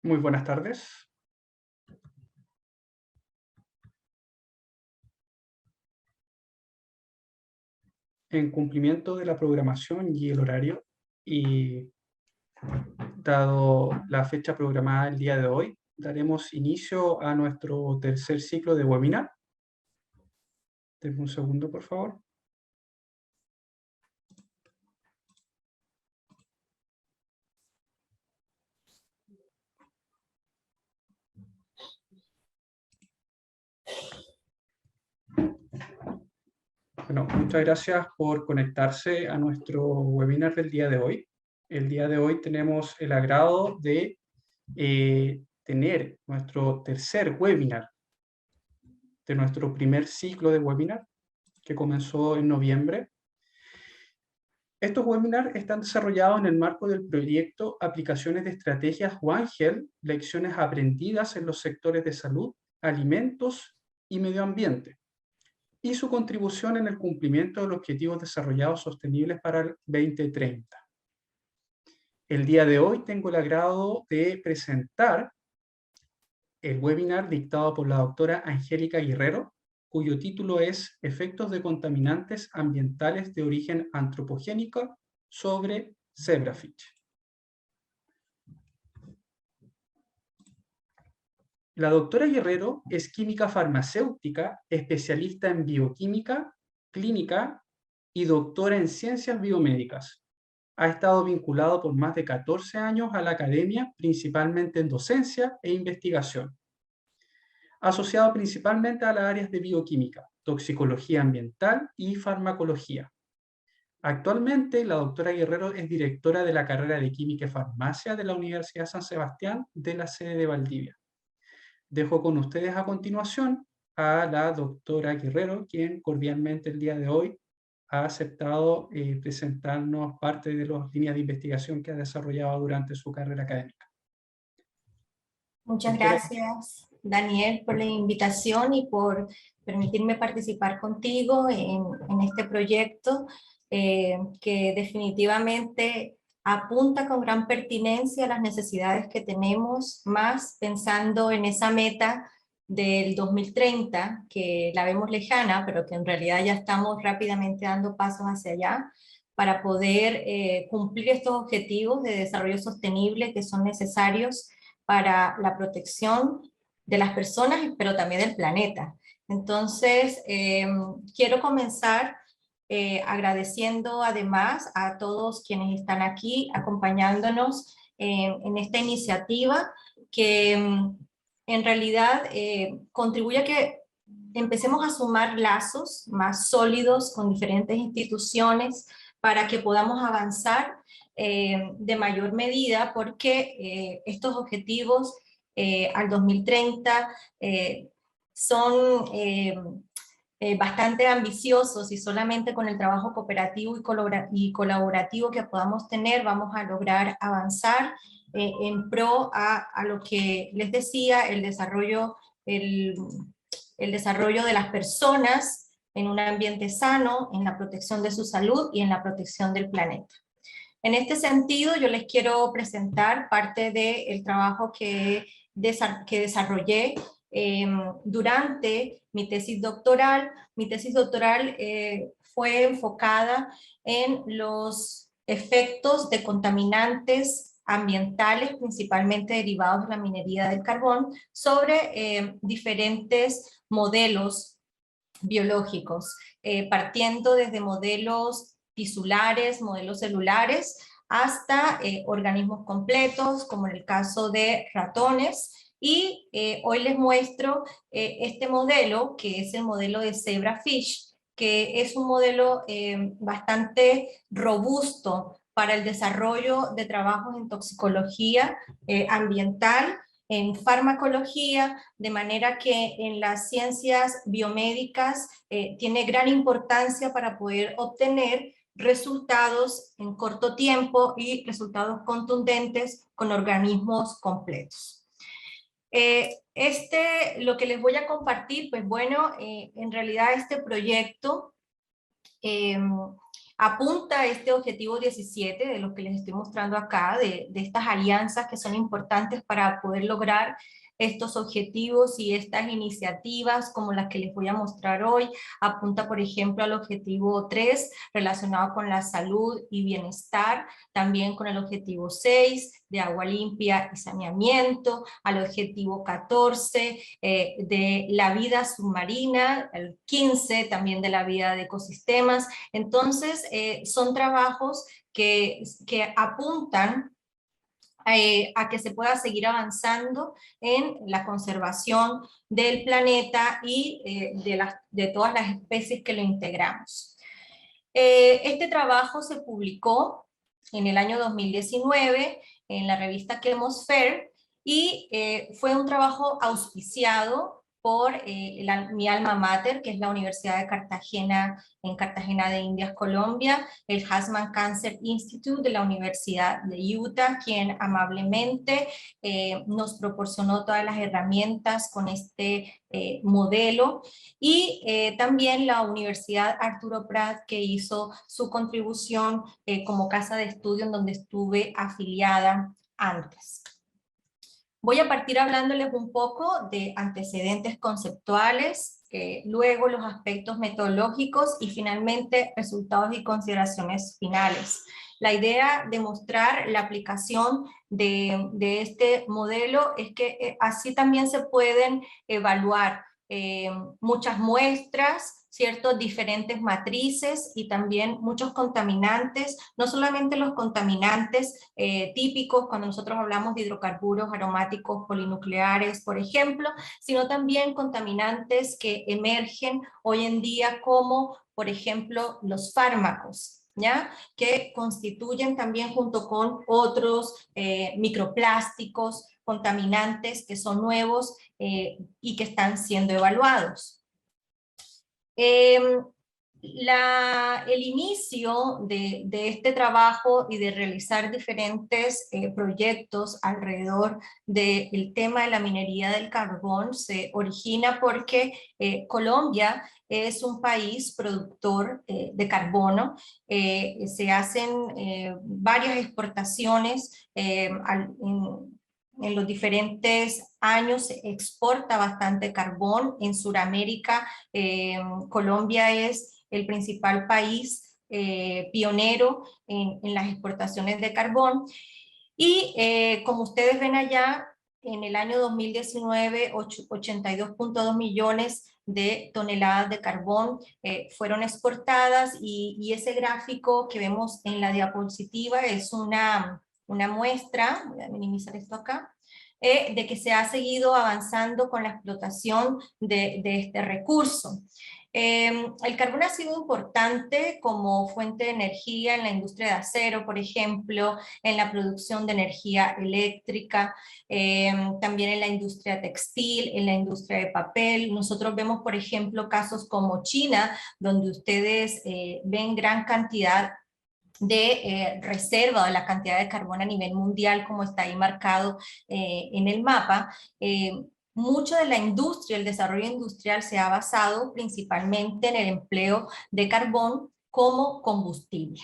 Muy buenas tardes. En cumplimiento de la programación y el horario, y dado la fecha programada el día de hoy, daremos inicio a nuestro tercer ciclo de webinar. Denme un segundo, por favor. Bueno, muchas gracias por conectarse a nuestro webinar del día de hoy. El día de hoy tenemos el agrado de tener nuestro tercer webinar de nuestro primer ciclo de webinar que comenzó en noviembre. Estos webinars están desarrollados en el marco del proyecto Aplicaciones de Estrategias One Health, lecciones aprendidas en los sectores de salud, alimentos y medio ambiente, y su contribución en el cumplimiento de los objetivos desarrollados sostenibles para el 2030. El día de hoy tengo el agrado de presentar el webinar dictado por la doctora Angélica Guerrero, cuyo título es Efectos de contaminantes ambientales de origen antropogénico sobre zebrafish. La doctora Guerrero es química farmacéutica, especialista en bioquímica, clínica y doctora en ciencias biomédicas. Ha estado vinculado por más de 14 años a la academia, principalmente en docencia e investigación, asociado principalmente a las áreas de bioquímica, toxicología ambiental y farmacología. Actualmente, la doctora Guerrero es directora de la carrera de Química y Farmacia de la Universidad San Sebastián de la sede de Valdivia. Dejo con ustedes a continuación a la doctora Guerrero, quien cordialmente el día de hoy ha aceptado presentarnos parte de las líneas de investigación que ha desarrollado durante su carrera académica. Muchas gracias, Daniel, por la invitación y por permitirme participar contigo en este proyecto que definitivamente apunta con gran pertinencia a las necesidades que tenemos, más pensando en esa meta del 2030, que la vemos lejana, pero que en realidad ya estamos rápidamente dando pasos hacia allá, para poder cumplir estos objetivos de desarrollo sostenible que son necesarios para la protección de las personas, pero también del planeta. Entonces, quiero comenzar agradeciendo además a todos quienes están aquí acompañándonos en esta iniciativa que en realidad contribuye a que empecemos a sumar lazos más sólidos con diferentes instituciones para que podamos avanzar de mayor medida, porque estos objetivos al 2030 son bastante ambiciosos, y solamente con el trabajo cooperativo y colaborativo que podamos tener vamos a lograr avanzar en pro a lo que les decía, el desarrollo de las personas en un ambiente sano, en la protección de su salud y en la protección del planeta. En este sentido, yo les quiero presentar parte del trabajo que desarrollé durante mi tesis doctoral. Mi tesis doctoral fue enfocada en los efectos de contaminantes ambientales, principalmente derivados de la minería del carbón, sobre diferentes modelos biológicos, partiendo desde modelos tisulares, modelos celulares, hasta organismos completos, como en el caso de ratones. Y hoy les muestro este modelo, que es el modelo de zebrafish, que es un modelo bastante robusto para el desarrollo de trabajos en toxicología ambiental, en farmacología, de manera que en las ciencias biomédicas tiene gran importancia para poder obtener resultados en corto tiempo y resultados contundentes con organismos completos. Lo que les voy a compartir, pues bueno, en realidad este proyecto apunta a este objetivo 17, de lo que les estoy mostrando acá, de estas alianzas que son importantes para poder lograr estos objetivos y estas iniciativas como las que les voy a mostrar hoy. Apunta, por ejemplo, al objetivo 3, relacionado con la salud y bienestar, también con el objetivo 6, de agua limpia y saneamiento, al objetivo 14, de la vida submarina, el 15 también de la vida de ecosistemas. Entonces, son trabajos que apuntan a que se pueda seguir avanzando en la conservación del planeta y de todas las especies que lo integramos. Este trabajo se publicó en el año 2019 en la revista Chemosphere y fue un trabajo auspiciado por mi alma mater, que es la Universidad de Cartagena, en Cartagena de Indias, Colombia, el Hasman Cancer Institute de la Universidad de Utah, quien amablemente nos proporcionó todas las herramientas con este modelo, y también la Universidad Arturo Prat, que hizo su contribución como casa de estudio en donde estuve afiliada antes. Voy a partir hablándoles un poco de antecedentes conceptuales, luego los aspectos metodológicos y finalmente resultados y consideraciones finales. La idea de mostrar la aplicación de este modelo es que así también se pueden evaluar muchas muestras, ¿cierto? Diferentes matrices y también muchos contaminantes, no solamente los contaminantes típicos cuando nosotros hablamos de hidrocarburos aromáticos polinucleares, por ejemplo, sino también contaminantes que emergen hoy en día como, por ejemplo, los fármacos, ¿ya? Que constituyen también junto con otros microplásticos, contaminantes que son nuevos y que están siendo evaluados. El inicio de este trabajo y de realizar diferentes proyectos alrededor del tema de la minería del carbón se origina porque Colombia es un país productor de carbono. Se hacen varias exportaciones en los diferentes años, se exporta bastante carbón. En Sudamérica, Colombia es el principal país pionero en las exportaciones de carbón. Y como ustedes ven allá, en el año 2019, 82.2 millones de toneladas de carbón fueron exportadas, y ese gráfico que vemos en la diapositiva es una muestra, voy a minimizar esto acá, de que se ha seguido avanzando con la explotación de este recurso. El carbón ha sido importante como fuente de energía en la industria de acero, por ejemplo, en la producción de energía eléctrica, también en la industria textil, en la industria de papel. Nosotros vemos, por ejemplo, casos como China, donde ustedes ven gran cantidad de reserva de la cantidad de carbón a nivel mundial, como está ahí marcado en el mapa. Mucho de la industria, el desarrollo industrial se ha basado principalmente en el empleo de carbón como combustible.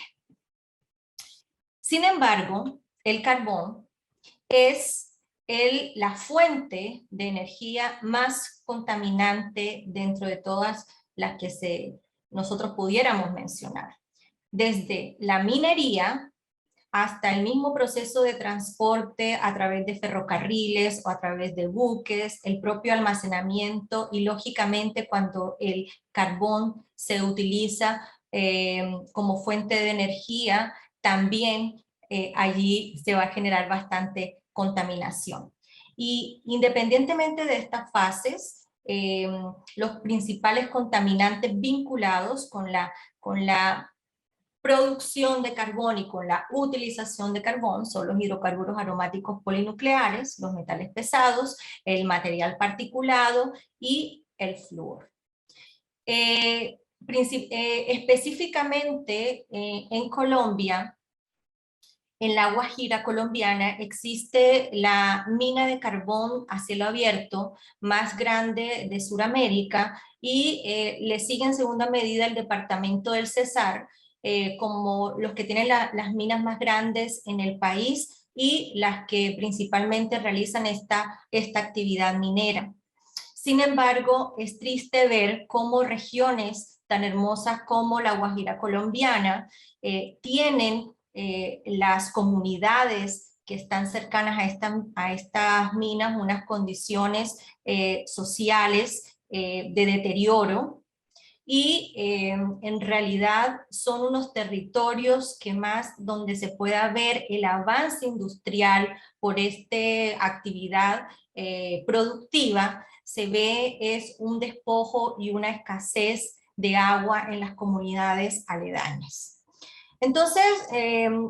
Sin embargo, el carbón es la fuente de energía más contaminante dentro de todas las que nosotros pudiéramos mencionar. Desde la minería hasta el mismo proceso de transporte a través de ferrocarriles o a través de buques, el propio almacenamiento, y lógicamente cuando el carbón se utiliza como fuente de energía, también allí se va a generar bastante contaminación. Y independientemente de estas fases, los principales contaminantes vinculados con la producción de carbón y con la utilización de carbón son los hidrocarburos aromáticos polinucleares, los metales pesados, el material particulado y el flúor. Específicamente en Colombia, en la Guajira colombiana, existe la mina de carbón a cielo abierto más grande de Sudamérica, y le sigue en segunda medida el departamento del Cesar, como los que tienen las minas más grandes en el país y las que principalmente realizan esta actividad minera. Sin embargo, es triste ver cómo regiones tan hermosas como la Guajira colombiana tienen las comunidades que están cercanas a estas minas unas condiciones sociales de deterioro, y en realidad son unos territorios que más donde se pueda ver el avance industrial por esta actividad productiva, se ve es un despojo y una escasez de agua en las comunidades aledañas. Entonces,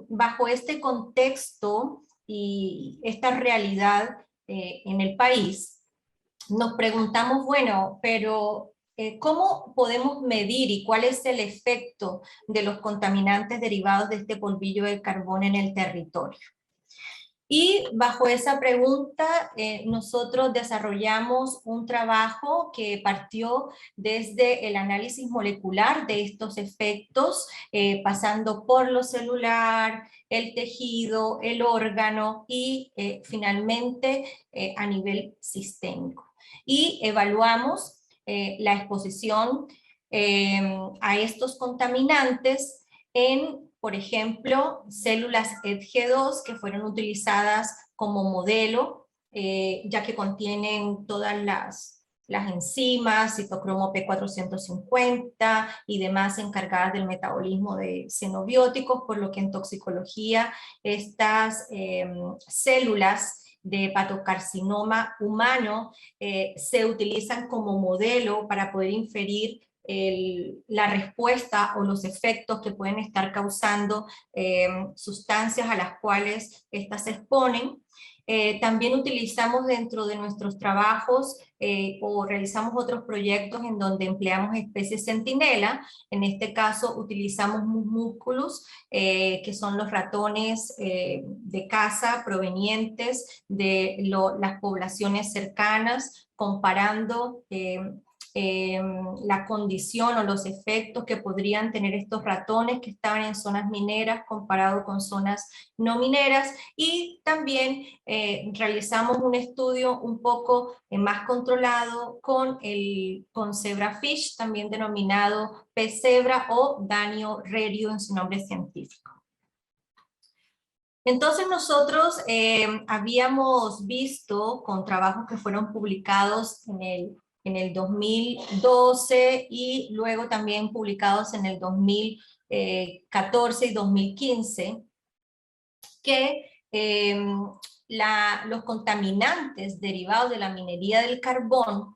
bajo este contexto y esta realidad en el país, nos preguntamos, bueno, pero ¿cómo podemos medir y cuál es el efecto de los contaminantes derivados de este polvillo de carbón en el territorio? Y bajo esa pregunta nosotros desarrollamos un trabajo que partió desde el análisis molecular de estos efectos, pasando por lo celular, el tejido, el órgano y finalmente a nivel sistémico. Y evaluamos la exposición a estos contaminantes en, por ejemplo, células EDG2 que fueron utilizadas como modelo, ya que contienen todas las enzimas, citocromo P450 y demás encargadas del metabolismo de xenobióticos, por lo que en toxicología estas células de hepatocarcinoma humano se utilizan como modelo para poder inferir la respuesta o los efectos que pueden estar causando sustancias a las cuales éstas se exponen. También utilizamos dentro de nuestros trabajos o realizamos otros proyectos en donde empleamos especies centinela. En este caso utilizamos músculos, que son los ratones de caza provenientes de las poblaciones cercanas, comparando la condición o los efectos que podrían tener estos ratones que estaban en zonas mineras comparado con zonas no mineras, y también realizamos un estudio un poco más controlado con zebrafish, también denominado pez cebra o Danio rerio en su nombre científico. Entonces nosotros habíamos visto con trabajos que fueron publicados en el 2012 y luego también publicados en el 2014 y 2015, que los contaminantes derivados de la minería del carbón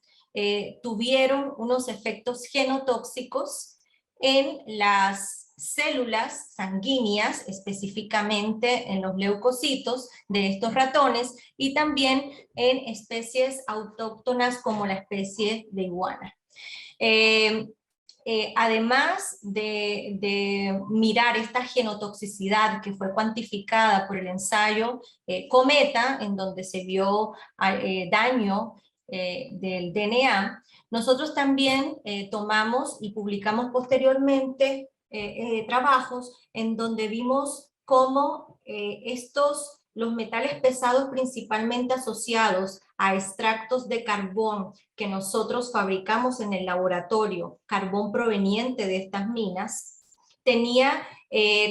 tuvieron unos efectos genotóxicos en las células sanguíneas, específicamente en los leucocitos de estos ratones, y también en especies autóctonas como la especie de iguana. Además de mirar esta genotoxicidad que fue cuantificada por el ensayo Cometa, en donde se vio daño del DNA, nosotros también tomamos y publicamos posteriormente trabajos en donde vimos cómo los metales pesados principalmente asociados a extractos de carbón que nosotros fabricamos en el laboratorio, carbón proveniente de estas minas, tenía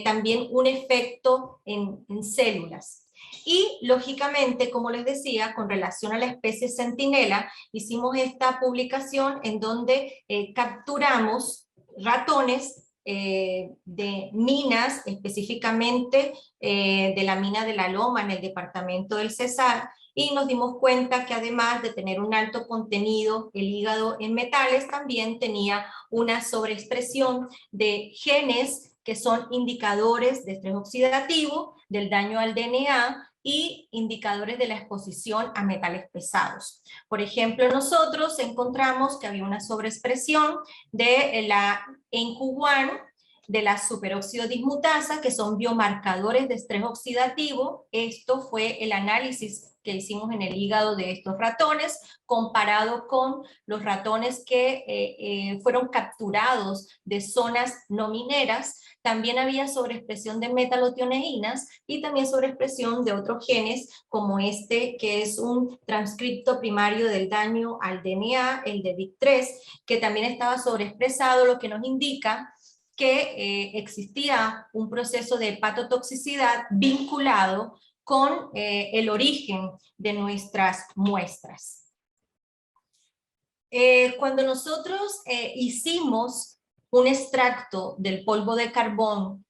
también un efecto en células. Y lógicamente, como les decía, con relación a la especie centinela, hicimos esta publicación en donde capturamos ratones de minas, específicamente de la mina de La Loma en el departamento del Cesar, y nos dimos cuenta que además de tener un alto contenido el hígado en metales, también tenía una sobreexpresión de genes que son indicadores de estrés oxidativo, del daño al DNA y indicadores de la exposición a metales pesados. Por ejemplo, nosotros encontramos que había una sobreexpresión de la ENCU1 de la superóxido dismutasa, que son biomarcadores de estrés oxidativo. Esto fue el análisis que hicimos en el hígado de estos ratones, comparado con los ratones que fueron capturados de zonas no mineras. También había sobreexpresión de metallotioneínas y también sobreexpresión de otros genes, como este, que es un transcripto primario del daño al DNA, el de DIC3, que también estaba sobreexpresado, lo que nos indica que existía un proceso de hepatotoxicidad vinculado con el origen de nuestras muestras. Cuando nosotros hicimos un extracto del polvo de carbón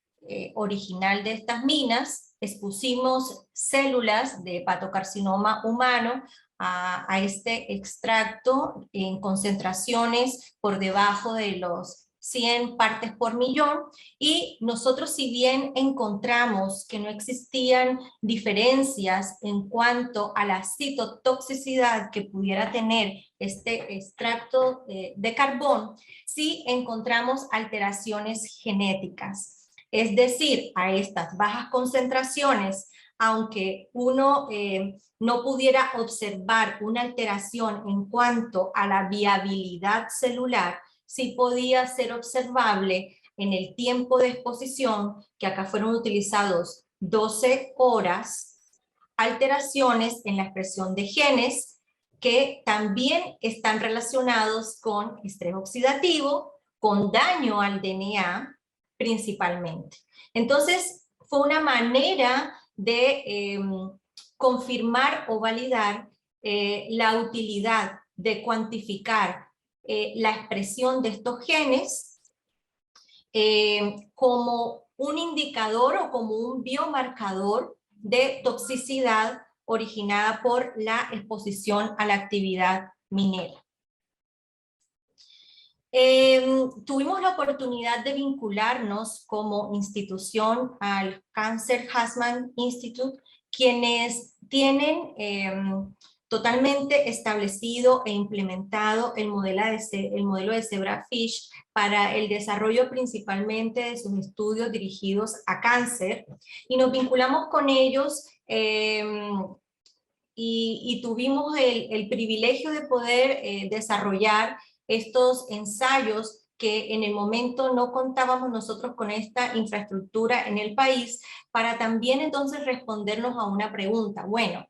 original de estas minas, expusimos células de hepatocarcinoma humano a este extracto en concentraciones por debajo de los 100 partes por millón, y nosotros, si bien encontramos que no existían diferencias en cuanto a la citotoxicidad que pudiera tener este extracto de carbón, sí encontramos alteraciones genéticas. Es decir, a estas bajas concentraciones, aunque uno no pudiera observar una alteración en cuanto a la viabilidad celular, sí podía ser observable en el tiempo de exposición, que acá fueron utilizados 12 horas, alteraciones en la expresión de genes que también están relacionados con estrés oxidativo, con daño al DNA principalmente. Entonces, fue una manera de confirmar o validar la utilidad de cuantificar la expresión de estos genes como un indicador o como un biomarcador de toxicidad originada por la exposición a la actividad minera. Tuvimos la oportunidad de vincularnos como institución al Cancer Hassman Institute, quienes tienen totalmente establecido e implementado el modelo de Zebrafish para el desarrollo principalmente de sus estudios dirigidos a cáncer, y nos vinculamos con ellos y tuvimos el privilegio de poder desarrollar estos ensayos que en el momento no contábamos nosotros con esta infraestructura en el país, para también entonces respondernos a una pregunta. Bueno,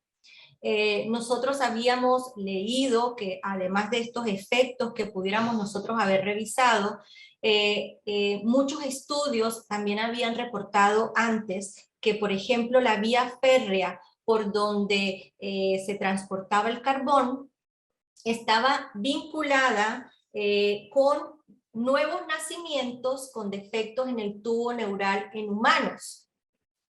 nosotros habíamos leído que además de estos efectos que pudiéramos nosotros haber revisado, muchos estudios también habían reportado antes que, por ejemplo, la vía férrea por donde se transportaba el carbón estaba vinculada con nuevos nacimientos con defectos en el tubo neural en humanos.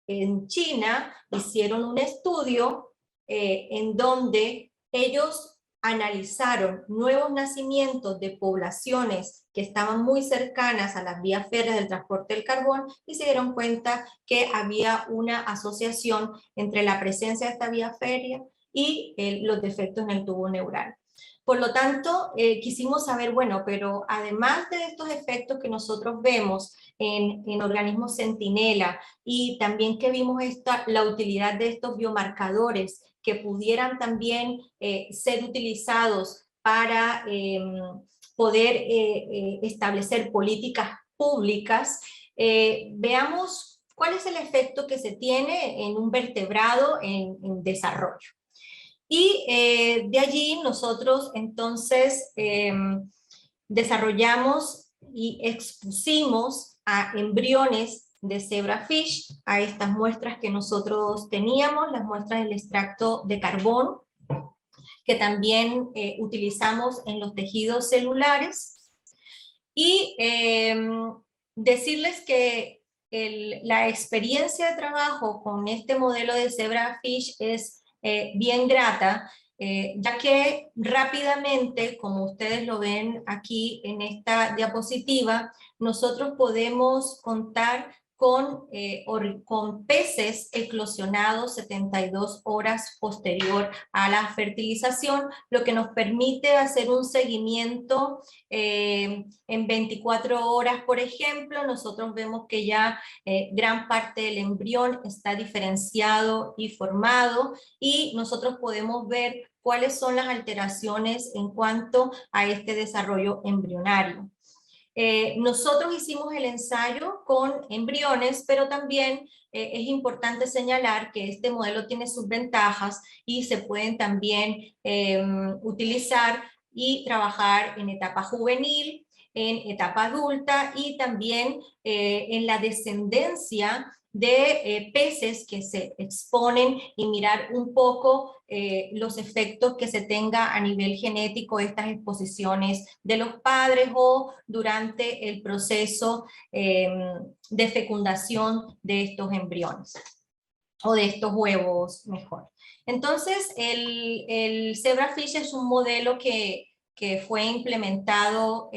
En China hicieron un estudio en donde ellos analizaron nuevos nacimientos de poblaciones que estaban muy cercanas a las vías férreas del transporte del carbón, y se dieron cuenta que había una asociación entre la presencia de esta vía férrea y los defectos en el tubo neural. Por lo tanto, quisimos saber, bueno, pero además de estos efectos que nosotros vemos en organismos centinela, y también que vimos la utilidad de estos biomarcadores que pudieran también ser utilizados para poder establecer políticas públicas, veamos cuál es el efecto que se tiene en un vertebrado en desarrollo. Y de allí nosotros entonces desarrollamos y expusimos a embriones de zebrafish a estas muestras que nosotros teníamos, las muestras del extracto de carbón, que también utilizamos en los tejidos celulares. Y decirles que la experiencia de trabajo con este modelo de zebrafish es bien grata, ya que rápidamente, como ustedes lo ven aquí en esta diapositiva, nosotros podemos contar con peces eclosionados 72 horas posterior a la fertilización, lo que nos permite hacer un seguimiento en 24 horas, por ejemplo. Nosotros vemos que ya gran parte del embrión está diferenciado y formado, y nosotros podemos ver cuáles son las alteraciones en cuanto a este desarrollo embrionario. Nosotros hicimos el ensayo con embriones, pero también es importante señalar que este modelo tiene sus ventajas y se pueden también utilizar y trabajar en etapa juvenil, en etapa adulta y también en la descendencia de peces que se exponen, y mirar un poco los efectos que se tenga a nivel genético estas exposiciones de los padres o durante el proceso de fecundación de estos embriones o de estos huevos mejor. Entonces el Zebrafish es un modelo que fue implementado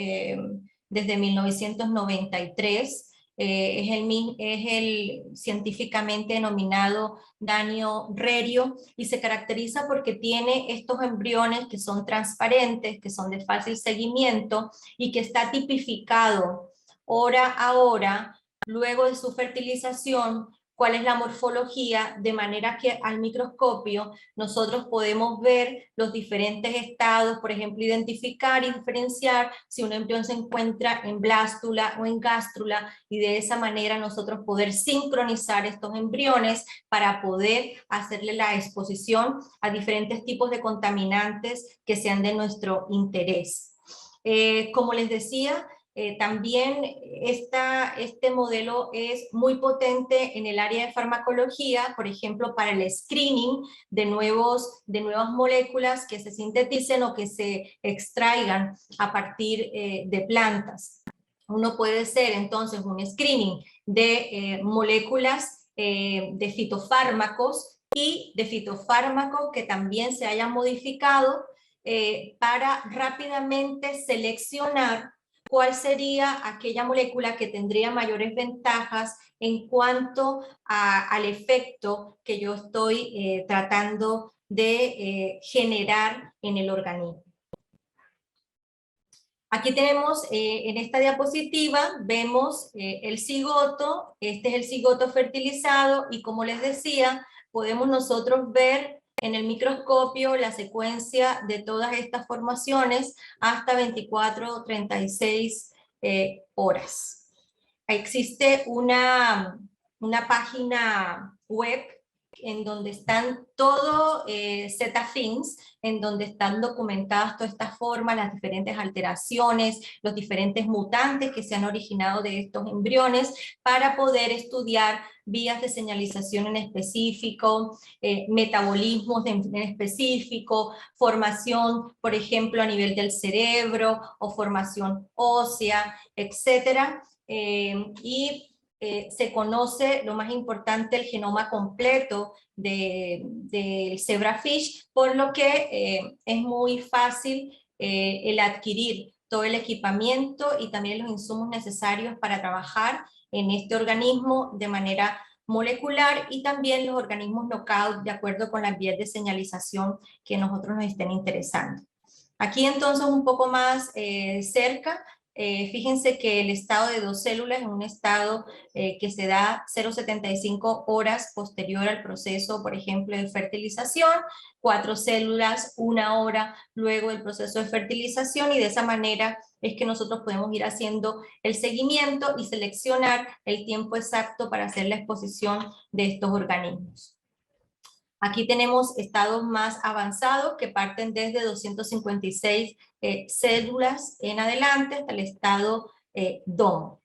desde 1993. Es el científicamente denominado Danio Rerio, y se caracteriza porque tiene estos embriones que son transparentes, que son de fácil seguimiento y que está tipificado hora a hora luego de su fertilización cuál es la morfología, de manera que al microscopio nosotros podemos ver los diferentes estados, por ejemplo, identificar y diferenciar si un embrión se encuentra en blástula o en gástrula, y de esa manera nosotros poder sincronizar estos embriones para poder hacerle la exposición a diferentes tipos de contaminantes que sean de nuestro interés. Como les decía, también este modelo es muy potente en el área de farmacología, por ejemplo, para el screening de nuevas moléculas que se sinteticen o que se extraigan a partir de plantas. Uno puede hacer entonces un screening de moléculas de fitofármacos y de fitofármacos que también se hayan modificado para rápidamente seleccionar cuál sería aquella molécula que tendría mayores ventajas en cuanto al efecto que yo estoy tratando de generar en el organismo. Aquí tenemos, en esta diapositiva, vemos el cigoto. Este es el cigoto fertilizado, y como les decía, podemos nosotros ver en el microscopio la secuencia de todas estas formaciones hasta 24 o 36 horas. Existe una página web en donde están todo ZFINS, en donde están documentadas todas estas formas, las diferentes alteraciones, los diferentes mutantes que se han originado de estos embriones, para poder estudiar vías de señalización en específico, metabolismos en específico, formación, por ejemplo, a nivel del cerebro, o formación ósea, etcétera. Se conoce, lo más importante, el genoma completo del Zebrafish, por lo que es muy fácil el adquirir todo el equipamiento y también los insumos necesarios para trabajar en este organismo de manera molecular, y también los organismos knockout de acuerdo con las vías de señalización que nosotros nos estén interesando. Aquí entonces un poco más cerca, fíjense que el estado de dos células es un estado que se da 0,75 horas posterior al proceso, por ejemplo, de fertilización, 4 células 1 hora luego del proceso de fertilización, y de esa manera es que nosotros podemos ir haciendo el seguimiento y seleccionar el tiempo exacto para hacer la exposición de estos organismos. Aquí tenemos estados más avanzados que parten desde 256 células en adelante hasta el estado DOM.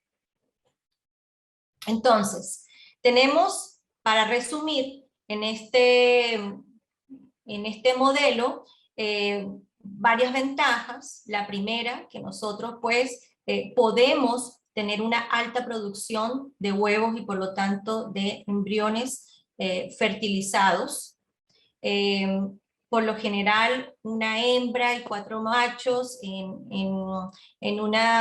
Entonces, tenemos, para resumir, en este modelo, varias ventajas. La primera, que nosotros pues podemos tener una alta producción de huevos y por lo tanto de embriones fertilizados. por lo general una hembra y 4 machos en uno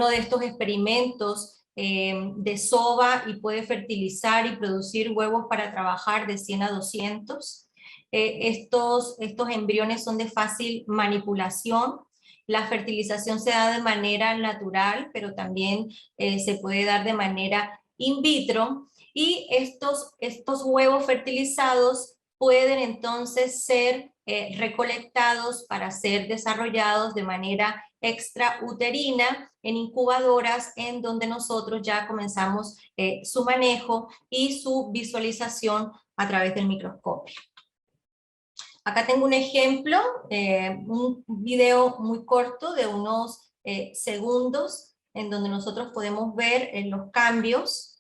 de estos experimentos de sova, y puede fertilizar y producir huevos para trabajar de 100 a 200. Estos embriones son de fácil manipulación. La fertilización se da de manera natural, pero también se puede dar de manera in vitro, y estos huevos fertilizados pueden entonces ser recolectados para ser desarrollados de manera extrauterina en incubadoras, en donde nosotros ya comenzamos su manejo y su visualización a través del microscopio. Acá tengo un ejemplo, un video muy corto de unos segundos, en donde nosotros podemos ver los cambios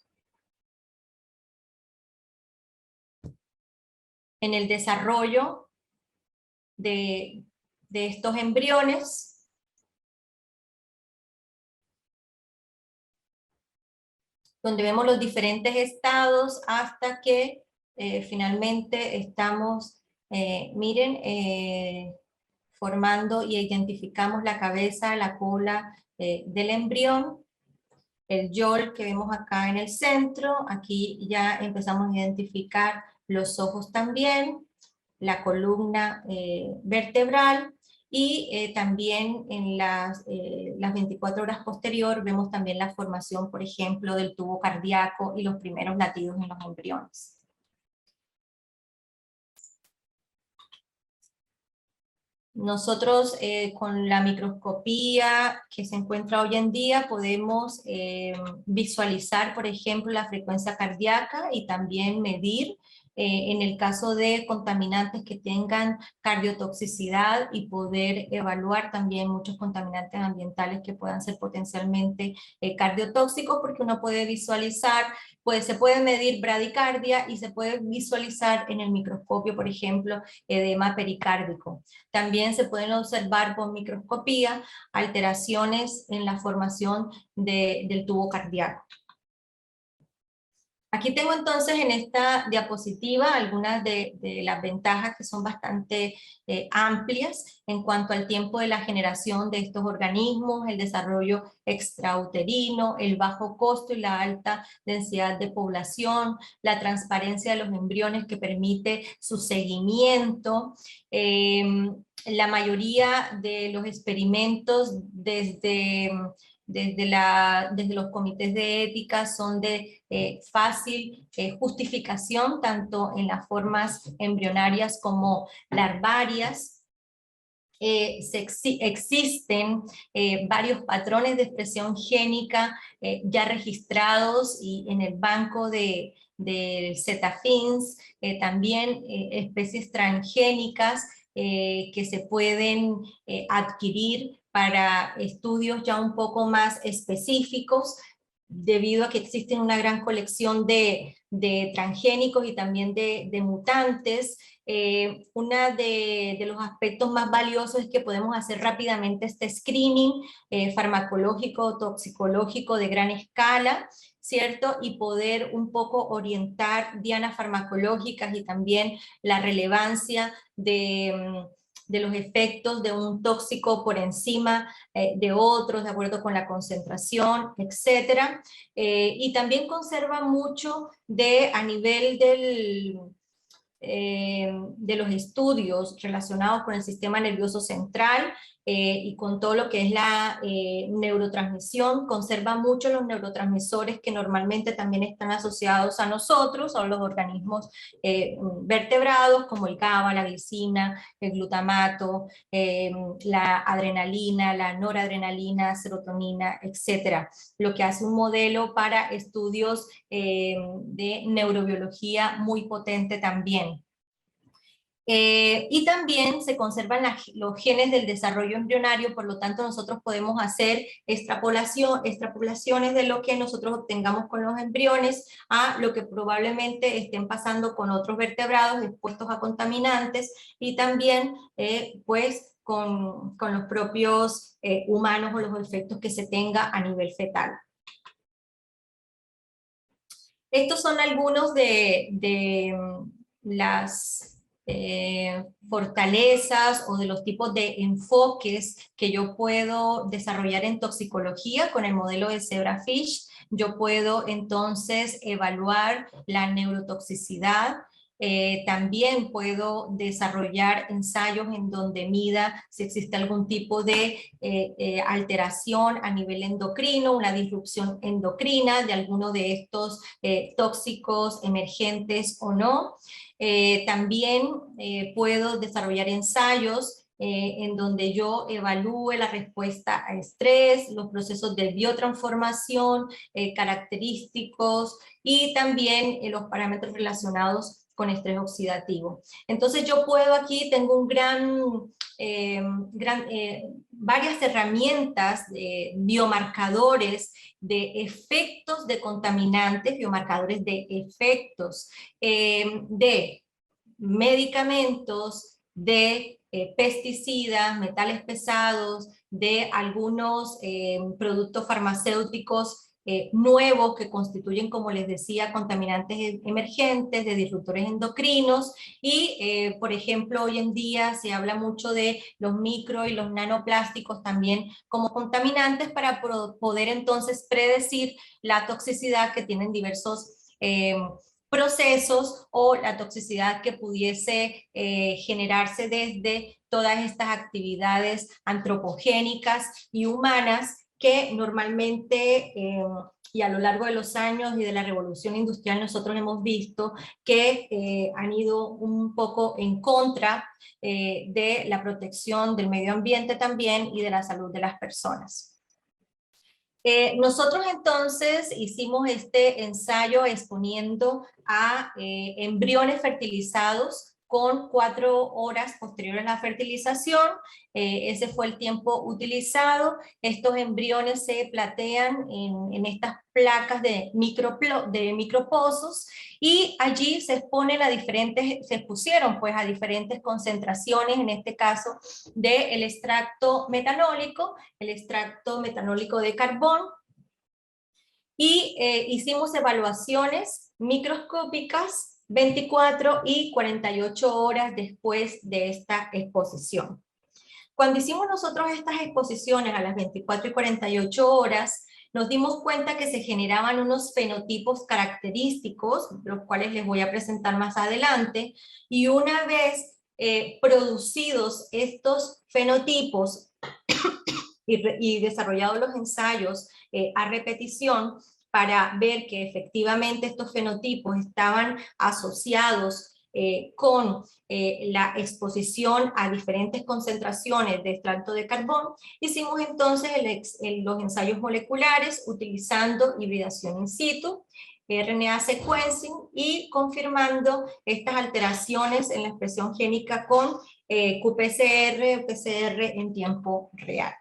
en el desarrollo de estos embriones. Donde vemos los diferentes estados hasta que finalmente estamos, miren, formando y identificamos la cabeza, la cola del embrión, el yol que vemos acá en el centro. Aquí ya empezamos a identificar los ojos también, la columna vertebral, y también en las 24 horas posterior vemos también la formación, por ejemplo, del tubo cardíaco y los primeros latidos en los embriones. Nosotros con la microscopía que se encuentra hoy en día podemos visualizar, por ejemplo, la frecuencia cardíaca y también medir en el caso de contaminantes que tengan cardiotoxicidad, y poder evaluar también muchos contaminantes ambientales que puedan ser potencialmente cardiotóxicos, porque uno puede visualizar, se puede medir bradicardia y se puede visualizar en el microscopio, por ejemplo, edema pericárdico. También se pueden observar por microscopía alteraciones en la formación del tubo cardíaco. Aquí tengo entonces en esta diapositiva algunas de las ventajas, que son bastante amplias en cuanto al tiempo de la generación de estos organismos, el desarrollo extrauterino, el bajo costo y la alta densidad de población, la transparencia de los embriones que permite su seguimiento. La mayoría de los experimentos desde los comités de ética son de fácil justificación, tanto en las formas embrionarias como larvarias. Existen varios patrones de expresión génica ya registrados, y en el banco del CETAFINS también especies transgénicas que se pueden adquirir para estudios ya un poco más específicos, debido a que existen una gran colección de transgénicos y también de mutantes. Uno de los aspectos más valiosos es que podemos hacer rápidamente este screening farmacológico, toxicológico de gran escala, ¿cierto? Y poder un poco orientar dianas farmacológicas y también la relevancia de los efectos de un tóxico por encima de otros, de acuerdo con la concentración, etc. Y también conserva mucho a nivel de los estudios relacionados con el sistema nervioso central y con todo lo que es la neurotransmisión. Conserva mucho los neurotransmisores que normalmente también están asociados a nosotros, a los organismos vertebrados, como el GABA, la glicina, el glutamato, la adrenalina, la noradrenalina, serotonina, etc. Lo que hace un modelo para estudios de neurobiología muy potente también. Y también se conservan los genes del desarrollo embrionario, por lo tanto nosotros podemos hacer extrapolaciones de lo que nosotros obtengamos con los embriones a lo que probablemente estén pasando con otros vertebrados expuestos a contaminantes, y también pues con los propios humanos, o los efectos que se tenga a nivel fetal. Estos son algunos de las fortalezas o de los tipos de enfoques que yo puedo desarrollar en toxicología con el modelo de Zebrafish. Yo puedo entonces evaluar la neurotoxicidad. También puedo desarrollar ensayos en donde mida si existe algún tipo de alteración a nivel endocrino, una disrupción endocrina de alguno de estos tóxicos emergentes o no. También puedo desarrollar ensayos en donde yo evalúe la respuesta a estrés, los procesos de biotransformación, característicos y también los parámetros relacionados con estrés oxidativo. Entonces yo puedo aquí, tengo un varias herramientas de biomarcadores de efectos de contaminantes, biomarcadores de efectos de medicamentos, de pesticidas, metales pesados, de algunos productos farmacéuticos nuevos que constituyen, como les decía, contaminantes emergentes, de disruptores endocrinos y, por ejemplo, hoy en día se habla mucho de los micro y los nanoplásticos también como contaminantes para poder entonces predecir la toxicidad que tienen diversos procesos o la toxicidad que pudiese generarse desde todas estas actividades antropogénicas y humanas que normalmente y a lo largo de los años y de la revolución industrial nosotros hemos visto que han ido un poco en contra de la protección del medio ambiente también y de la salud de las personas. Nosotros entonces hicimos este ensayo exponiendo a embriones fertilizados con 4 horas posteriores a la fertilización. Ese fue el tiempo utilizado. Estos embriones se platean en estas placas de micropozos y allí se exponen a diferentes, se expusieron pues a diferentes concentraciones, en este caso del extracto metanólico de carbón, y hicimos evaluaciones microscópicas 24 y 48 horas después de esta exposición. Cuando hicimos nosotros estas exposiciones a las 24 y 48 horas, nos dimos cuenta que se generaban unos fenotipos característicos, los cuales les voy a presentar más adelante, y una vez producidos estos fenotipos y desarrollados los ensayos a repetición para ver que efectivamente estos fenotipos estaban asociados con la exposición a diferentes concentraciones de extracto de carbón, hicimos entonces los ensayos moleculares utilizando hibridación in situ, RNA sequencing y confirmando estas alteraciones en la expresión génica con qPCR o PCR en tiempo real.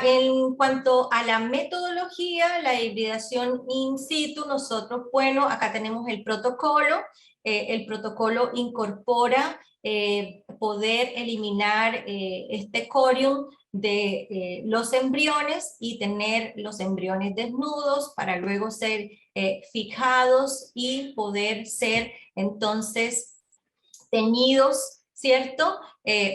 En cuanto a la metodología, la hibridación in situ, nosotros, bueno, acá tenemos el protocolo incorpora poder eliminar este corium de los embriones y tener los embriones desnudos para luego ser fijados y poder ser entonces teñidos, ¿cierto?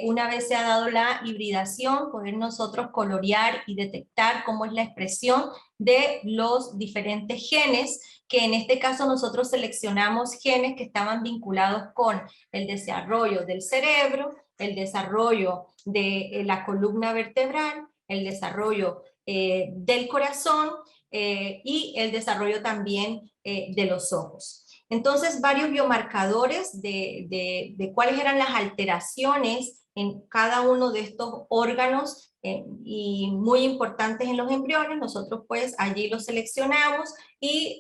Una vez se ha dado la hibridación, poder nosotros colorear y detectar cómo es la expresión de los diferentes genes, que en este caso nosotros seleccionamos genes que estaban vinculados con el desarrollo del cerebro, el desarrollo de la columna vertebral, el desarrollo del corazón y el desarrollo también de los ojos. Entonces, varios biomarcadores de cuáles eran las alteraciones en cada uno de estos órganos y muy importantes en los embriones, nosotros pues allí los seleccionamos y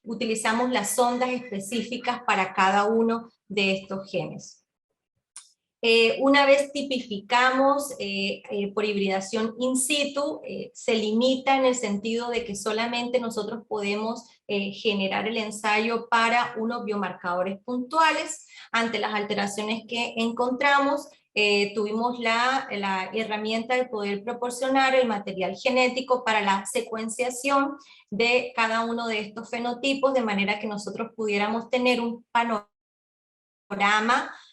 utilizamos las sondas específicas para cada uno de estos genes. Una vez tipificamos por hibridación in situ, se limita en el sentido de que solamente nosotros podemos generar el ensayo para unos biomarcadores puntuales ante las alteraciones que encontramos. tuvimos la herramienta de poder proporcionar el material genético para la secuenciación de cada uno de estos fenotipos, de manera que nosotros pudiéramos tener un panorama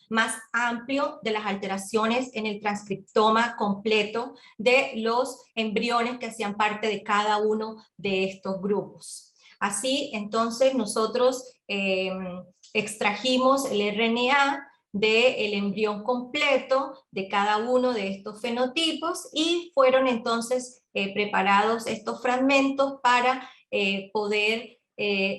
más amplio de las alteraciones en el transcriptoma completo de los embriones que hacían parte de cada uno de estos grupos. Así, entonces, nosotros extrajimos el RNA del embrión completo de cada uno de estos fenotipos y fueron entonces preparados estos fragmentos para poder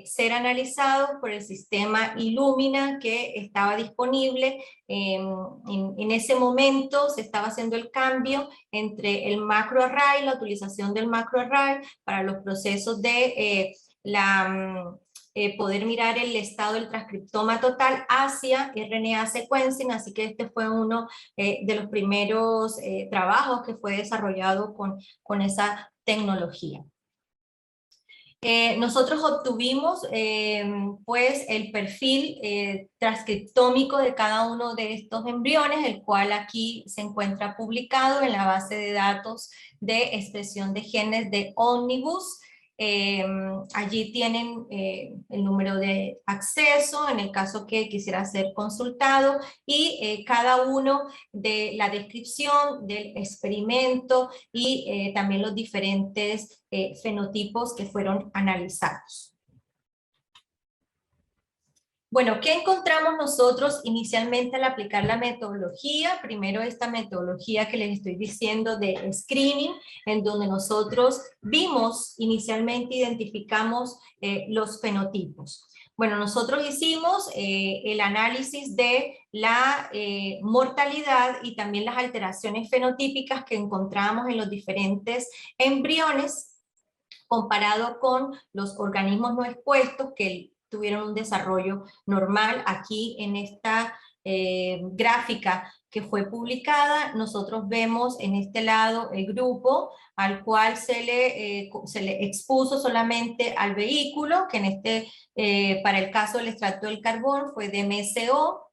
ser analizados por el sistema Illumina que estaba disponible. En ese momento se estaba haciendo el cambio entre el macroarray, la utilización del macroarray para los procesos de poder mirar el estado del transcriptoma total hacia RNA sequencing, así que este fue uno de los primeros trabajos que fue desarrollado con esa tecnología. Nosotros obtuvimos pues el perfil transcriptómico de cada uno de estos embriones, el cual aquí se encuentra publicado en la base de datos de expresión de genes de Omnibus. Allí tienen el número de acceso en el caso que quisiera ser consultado y cada uno de la descripción del experimento y también los diferentes fenotipos que fueron analizados. Bueno, ¿qué encontramos nosotros inicialmente al aplicar la metodología? Primero esta metodología que les estoy diciendo de screening, en donde nosotros vimos inicialmente, identificamos los fenotipos. Bueno, nosotros hicimos el análisis de la mortalidad y también las alteraciones fenotípicas que encontramos en los diferentes embriones comparado con los organismos no expuestos que tuvieron un desarrollo normal. Aquí en esta gráfica que fue publicada, nosotros vemos en este lado el grupo al cual se le expuso solamente al vehículo, que para el caso del extracto del carbón fue DMSO,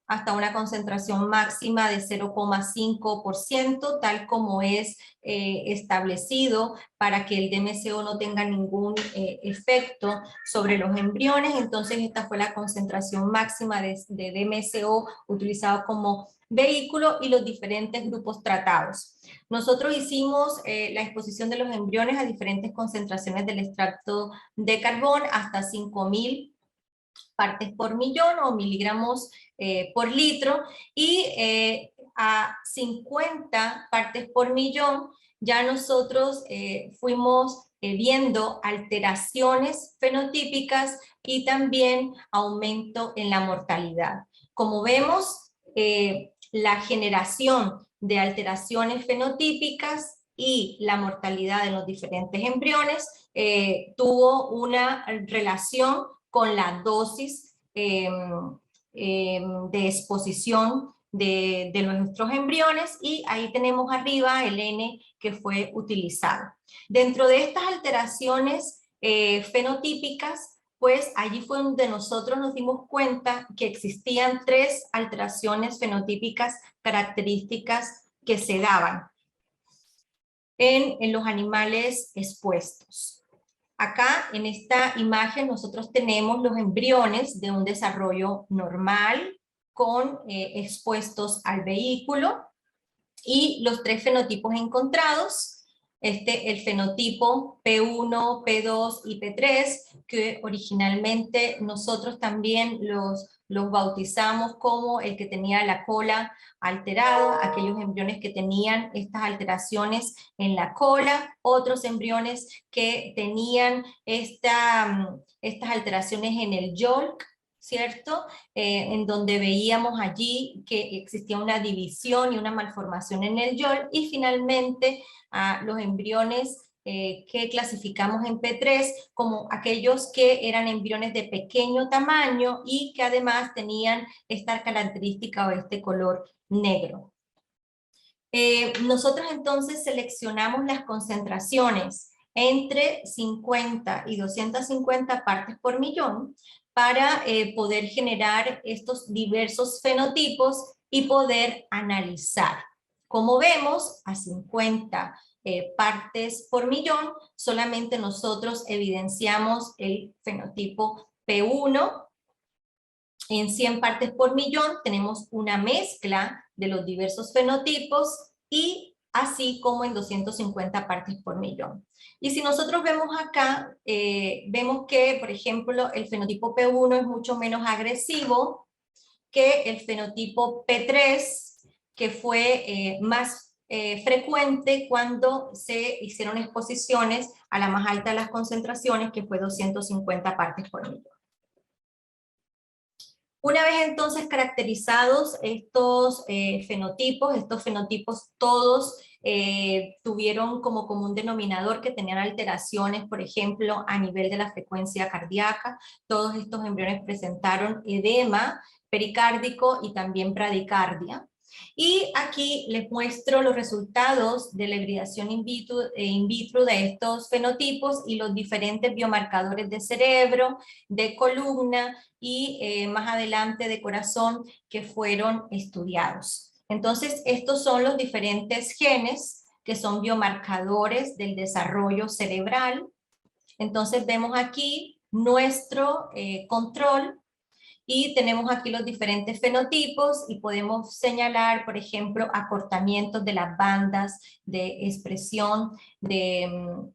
hasta una concentración máxima de 0,5%, tal como es establecido para que el DMSO no tenga ningún efecto sobre los embriones. Entonces esta fue la concentración máxima de DMSO utilizado como vehículo y los diferentes grupos tratados. Nosotros hicimos la exposición de los embriones a diferentes concentraciones del extracto de carbón hasta 5.000 partes por millón o miligramos por litro, y a 50 partes por millón ya nosotros fuimos viendo alteraciones fenotípicas y también aumento en la mortalidad. Como vemos, la generación de alteraciones fenotípicas y la mortalidad en los diferentes embriones tuvo una relación con la dosis de exposición de nuestros embriones, y ahí tenemos arriba el N que fue utilizado. Dentro de estas alteraciones fenotípicas, pues allí fue donde nosotros nos dimos cuenta que existían 3 alteraciones fenotípicas características que se daban en los animales expuestos. Acá en esta imagen nosotros tenemos los embriones de un desarrollo normal con expuestos al vehículo y los 3 fenotipos encontrados. El fenotipo P1, P2 y P3, que originalmente nosotros también los bautizamos como el que tenía la cola alterada, aquellos embriones que tenían estas alteraciones en la cola, otros embriones que tenían estas alteraciones en el yolk, ¿cierto? En donde veíamos allí que existía una división y una malformación en el yolk, y finalmente los embriones que clasificamos en P3 como aquellos que eran embriones de pequeño tamaño y que además tenían esta característica o este color negro. Nosotros entonces seleccionamos las concentraciones entre 50 y 250 partes por millón para poder generar estos diversos fenotipos y poder analizar. Como vemos, a 50 partes por millón, solamente nosotros evidenciamos el fenotipo P1. En 100 partes por millón tenemos una mezcla de los diversos fenotipos y así como en 250 partes por millón. Y si nosotros vemos acá, vemos que, por ejemplo, el fenotipo P1 es mucho menos agresivo que el fenotipo P3, que fue más frecuente cuando se hicieron exposiciones a la más alta de las concentraciones, que fue 250 partes por millón. Una vez entonces caracterizados estos fenotipos todos tuvieron como común denominador que tenían alteraciones, por ejemplo, a nivel de la frecuencia cardíaca. Todos estos embriones presentaron edema pericárdico y también bradicardia. Y aquí les muestro los resultados de la hibridación in vitro de estos fenotipos y los diferentes biomarcadores de cerebro, de columna y más adelante de corazón que fueron estudiados. Entonces, estos son los diferentes genes que son biomarcadores del desarrollo cerebral. Entonces, vemos aquí nuestro control y tenemos aquí los diferentes fenotipos y podemos señalar, por ejemplo, acortamientos de las bandas de expresión de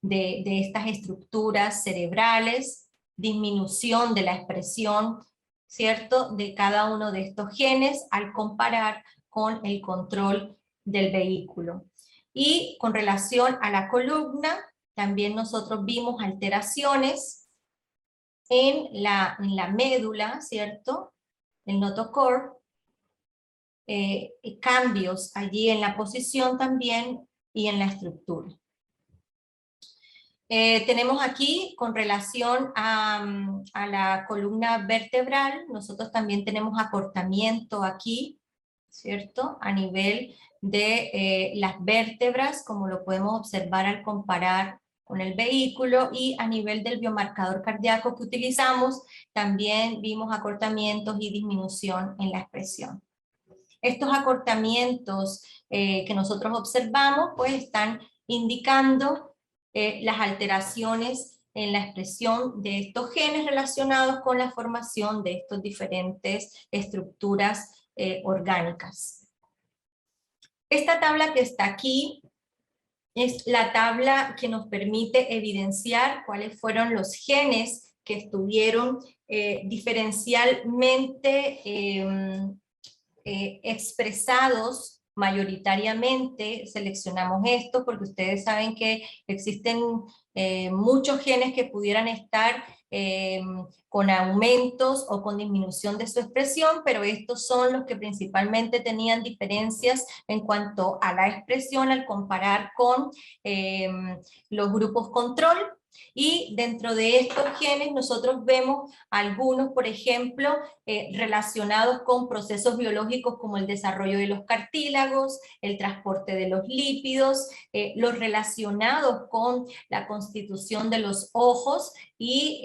estas estructuras cerebrales, disminución de la expresión, ¿cierto?, de cada uno de estos genes al comparar con el control del vehículo. Y con relación a la columna, también nosotros vimos alteraciones en la médula, ¿cierto?, el notochord, cambios allí en la posición también y en la estructura. Tenemos aquí, con relación a la columna vertebral, nosotros también tenemos acortamiento aquí, ¿cierto?, a nivel de las vértebras, como lo podemos observar al comparar con el vehículo, y a nivel del biomarcador cardíaco que utilizamos, también vimos acortamientos y disminución en la expresión. Estos acortamientos que nosotros observamos, pues están indicando las alteraciones en la expresión de estos genes relacionados con la formación de estas diferentes estructuras orgánicas. Esta tabla que está aquí es la tabla que nos permite evidenciar cuáles fueron los genes que estuvieron diferencialmente expresados mayoritariamente. Seleccionamos esto porque ustedes saben que existen muchos genes que pudieran estar con aumentos o con disminución de su expresión, pero estos son los que principalmente tenían diferencias en cuanto a la expresión al comparar con los grupos control. Y dentro de estos genes nosotros vemos algunos, por ejemplo, relacionados con procesos biológicos como el desarrollo de los cartílagos, el transporte de los lípidos, los relacionados con la constitución de los ojos, y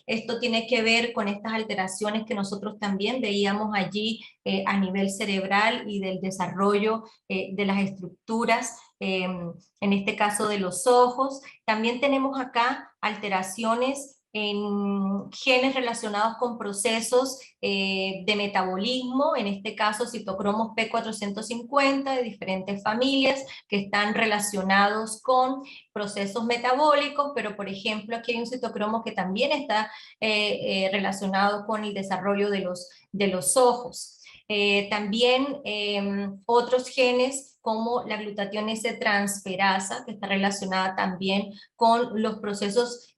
esto tiene que ver con estas alteraciones que nosotros también veíamos allí a nivel cerebral y del desarrollo de las estructuras, en este caso de los ojos. También tenemos acá alteraciones en genes relacionados con procesos de metabolismo, en este caso citocromos P450 de diferentes familias que están relacionados con procesos metabólicos, pero por ejemplo aquí hay un citocromo que también está relacionado con el desarrollo de los ojos. También otros genes como la glutatión S-transferasa, que está relacionada también con los procesos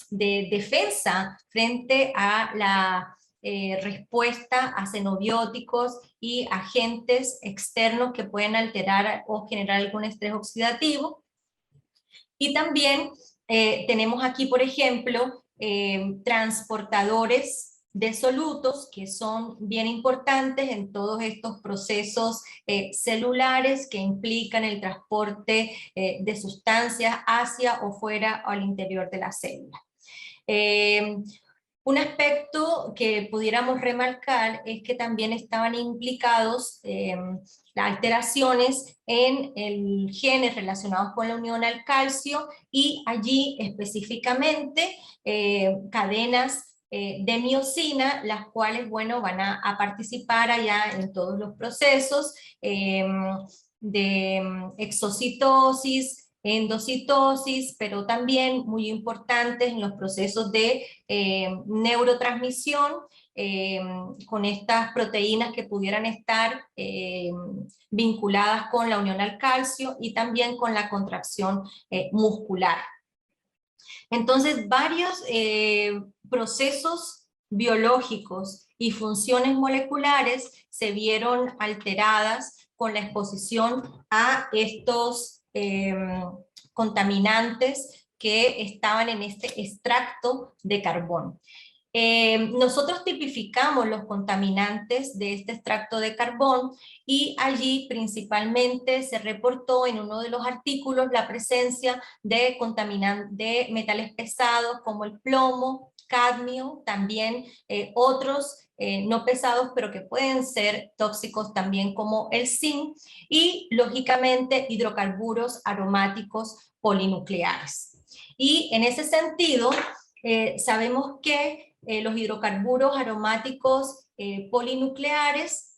de defensa frente a la respuesta a xenobióticos y agentes externos que pueden alterar o generar algún estrés oxidativo. Y también tenemos aquí, por ejemplo, transportadores de solutos que son bien importantes en todos estos procesos celulares que implican el transporte de sustancias hacia o fuera o al interior de la célula. Un aspecto que pudiéramos remarcar es que también estaban implicados las alteraciones en el genes relacionados con la unión al calcio y allí específicamente cadenas de miosina, las cuales, bueno, van a participar allá en todos los procesos de exocitosis, endocitosis, pero también muy importantes en los procesos de neurotransmisión, con estas proteínas que pudieran estar vinculadas con la unión al calcio y también con la contracción muscular. Entonces, varios procesos biológicos y funciones moleculares se vieron alteradas con la exposición a estos contaminantes que estaban en este extracto de carbón. Nosotros tipificamos los contaminantes de este extracto de carbón y allí principalmente se reportó en uno de los artículos la presencia de de metales pesados como el plomo, cadmio, también otros no pesados pero que pueden ser tóxicos también como el zinc y lógicamente hidrocarburos aromáticos polinucleares. Y en ese sentido sabemos que los hidrocarburos aromáticos polinucleares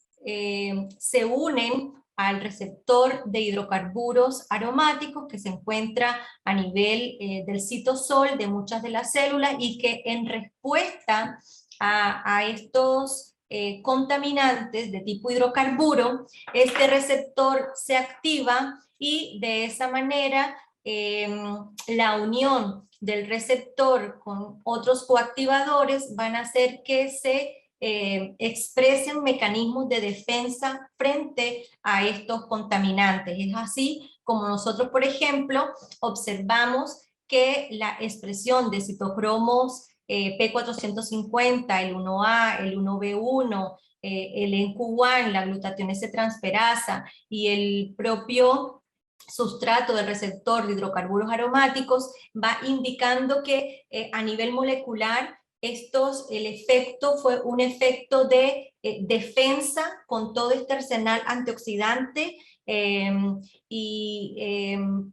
se unen al receptor de hidrocarburos aromáticos que se encuentra a nivel del citosol de muchas de las células y que en respuesta a estos contaminantes de tipo hidrocarburo, este receptor se activa y de esa manera la unión del receptor con otros coactivadores van a hacer que se expresen mecanismos de defensa frente a estos contaminantes. Es así como nosotros, por ejemplo, observamos que la expresión de citocromos P450, el 1A, el 1B1, el NQ1, la glutatión S-transferasa y el propio sustrato del receptor de hidrocarburos aromáticos va indicando que a nivel molecular el efecto fue un efecto de defensa con todo este arsenal antioxidante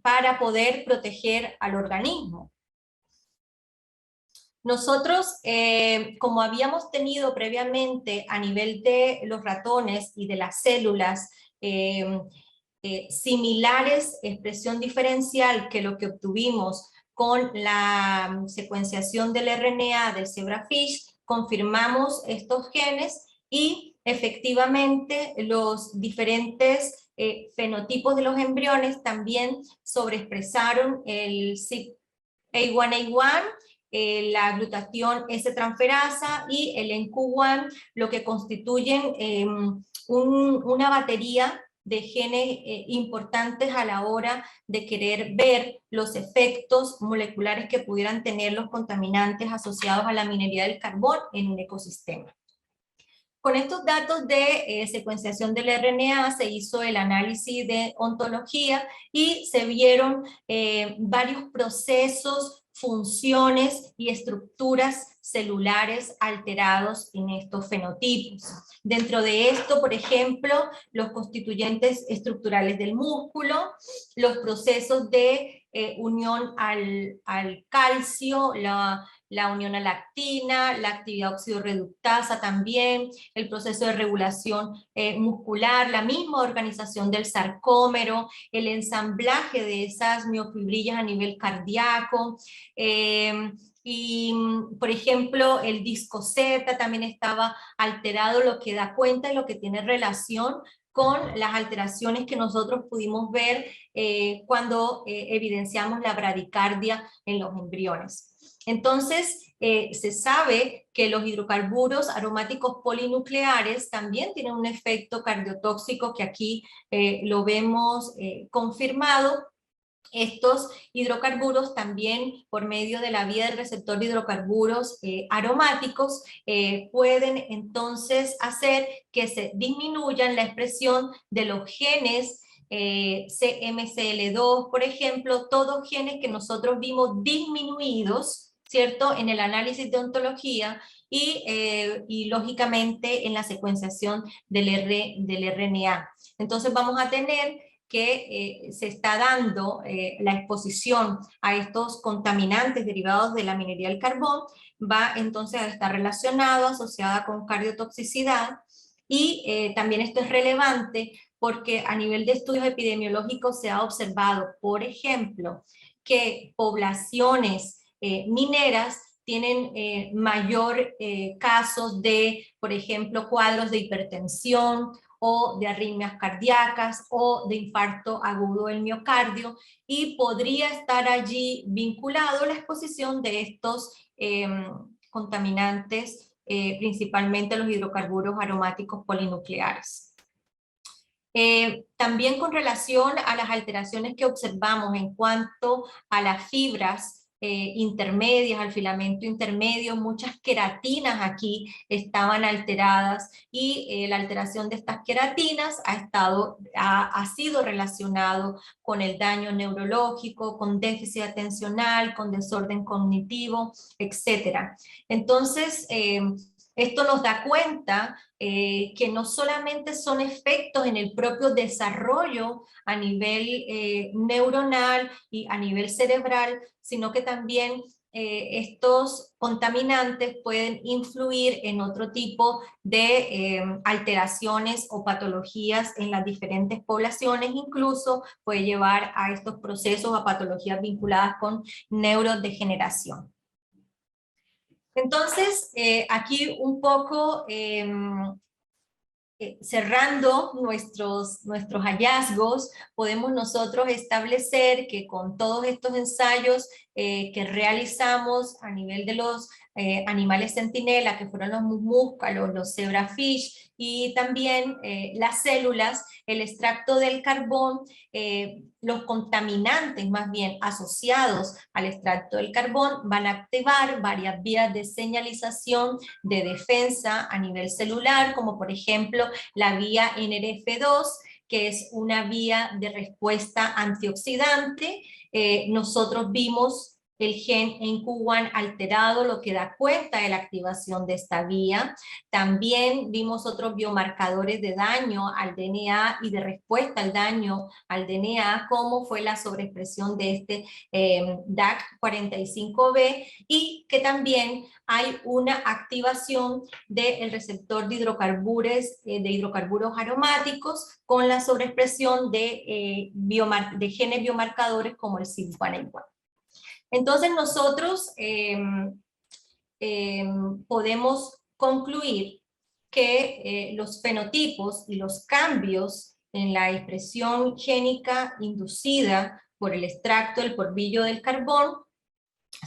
para poder proteger al organismo. Nosotros, como habíamos tenido previamente a nivel de los ratones y de las células, similares, expresión diferencial que lo que obtuvimos con la secuenciación del RNA del zebrafish, confirmamos estos genes y efectivamente los diferentes fenotipos de los embriones también sobreexpresaron el CYP A1A1, la glutatión S-transferasa y el NQ1, lo que constituyen una batería de genes importantes a la hora de querer ver los efectos moleculares que pudieran tener los contaminantes asociados a la minería del carbón en un ecosistema. Con estos datos de secuenciación del RNA se hizo el análisis de ontología y se vieron varios procesos, funciones y estructuras celulares alterados en estos fenotipos. Dentro de esto, por ejemplo, los constituyentes estructurales del músculo, los procesos de unión al calcio, la unión a la actina, la actividad oxidorreductasa también, el proceso de regulación muscular, la misma organización del sarcómero, el ensamblaje de esas miofibrillas a nivel cardíaco, y por ejemplo el disco Z también estaba alterado, lo que da cuenta y lo que tiene relación con las alteraciones que nosotros pudimos ver cuando evidenciamos la bradicardia en los embriones. Entonces, se sabe que los hidrocarburos aromáticos polinucleares también tienen un efecto cardiotóxico que aquí lo vemos confirmado. Estos hidrocarburos también, por medio de la vía del receptor de hidrocarburos aromáticos, pueden entonces hacer que se disminuyan la expresión de los genes CMCL2, por ejemplo, todos genes que nosotros vimos disminuidos, ¿cierto? En el análisis de ontología y lógicamente en la secuenciación del RNA. Entonces vamos a tener que se está dando la exposición a estos contaminantes derivados de la minería del carbón, va entonces a estar relacionado, asociada con cardiotoxicidad, y también esto es relevante porque a nivel de estudios epidemiológicos se ha observado, por ejemplo, que poblaciones mineras tienen mayor casos de, por ejemplo, cuadros de hipertensión o de arritmias cardíacas o de infarto agudo del miocardio, y podría estar allí vinculado la exposición de estos contaminantes, principalmente los hidrocarburos aromáticos polinucleares. También con relación a las alteraciones que observamos en cuanto a las fibras intermedias, al filamento intermedio, muchas queratinas aquí estaban alteradas, y la alteración de estas queratinas ha sido relacionado con el daño neurológico, con déficit atencional, con desorden cognitivo, etc. Entonces, esto nos da cuenta que no solamente son efectos en el propio desarrollo a nivel neuronal y a nivel cerebral, sino que también estos contaminantes pueden influir en otro tipo de alteraciones o patologías en las diferentes poblaciones, incluso puede llevar a estos procesos, a patologías vinculadas con neurodegeneración. Entonces, aquí un poco cerrando nuestros hallazgos, podemos nosotros establecer que con todos estos ensayos que realizamos a nivel de los animales centinela, que fueron los musmúscalos, los zebrafish, y también las células, el extracto del carbón, los contaminantes más bien asociados al extracto del carbón van a activar varias vías de señalización de defensa a nivel celular, como por ejemplo la vía NRF2, que es una vía de respuesta antioxidante. Nosotros vimos el gen NQ1 alterado, lo que da cuenta de la activación de esta vía. También vimos otros biomarcadores de daño al DNA y de respuesta al daño al DNA, como fue la sobreexpresión de este DAC45B, y que también hay una activación del receptor de hidrocarburos aromáticos con la sobreexpresión de genes biomarcadores como el CYP1A1. Entonces nosotros podemos concluir que los fenotipos y los cambios en la expresión génica inducida por el extracto del polvillo del carbón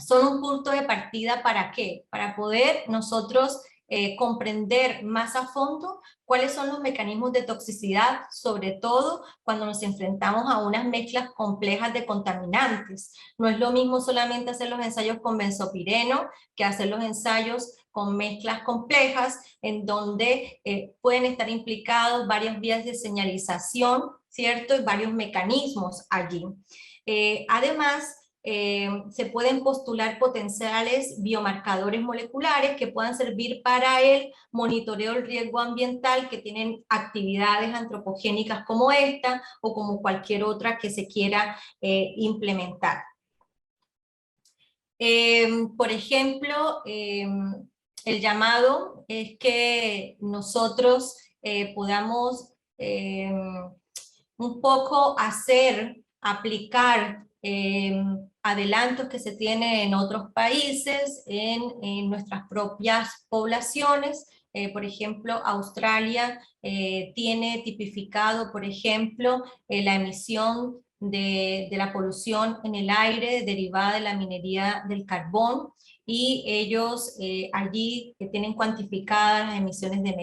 son un punto de partida. ¿Para qué? Para poder nosotros comprender más a fondo cuáles son los mecanismos de toxicidad, sobre todo cuando nos enfrentamos a unas mezclas complejas de contaminantes. No es lo mismo solamente hacer los ensayos con benzopireno que hacer los ensayos con mezclas complejas en donde pueden estar implicados varias vías de señalización, ¿cierto? Y varios mecanismos allí. Además, se pueden postular potenciales biomarcadores moleculares que puedan servir para el monitoreo del riesgo ambiental, que tienen actividades antropogénicas como esta o como cualquier otra que se quiera implementar. Por ejemplo, el llamado es que nosotros podamos un poco aplicar adelantos que se tienen en otros países, en nuestras propias poblaciones. Por ejemplo, Australia tiene tipificado, por ejemplo, la emisión de la polución en el aire derivada de la minería del carbón, y ellos allí tienen cuantificadas las emisiones de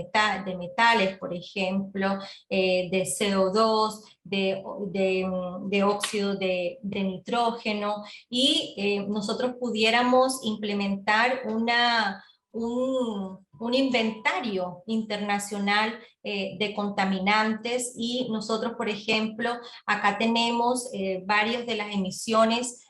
metales, por ejemplo, de CO2, de óxido de nitrógeno, y nosotros pudiéramos implementar un inventario internacional de contaminantes, y nosotros, por ejemplo, acá tenemos varias de las emisiones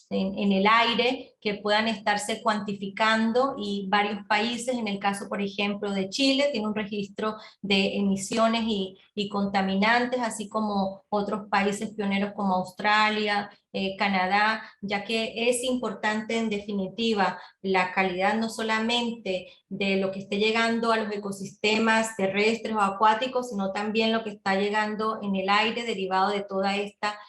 en el aire que puedan estarse cuantificando, y varios países, en el caso por ejemplo de Chile, tiene un registro de emisiones y contaminantes, así como otros países pioneros como Australia, Canadá, ya que es importante en definitiva la calidad no solamente de lo que esté llegando a los ecosistemas terrestres o acuáticos, sino también lo que está llegando en el aire derivado de toda esta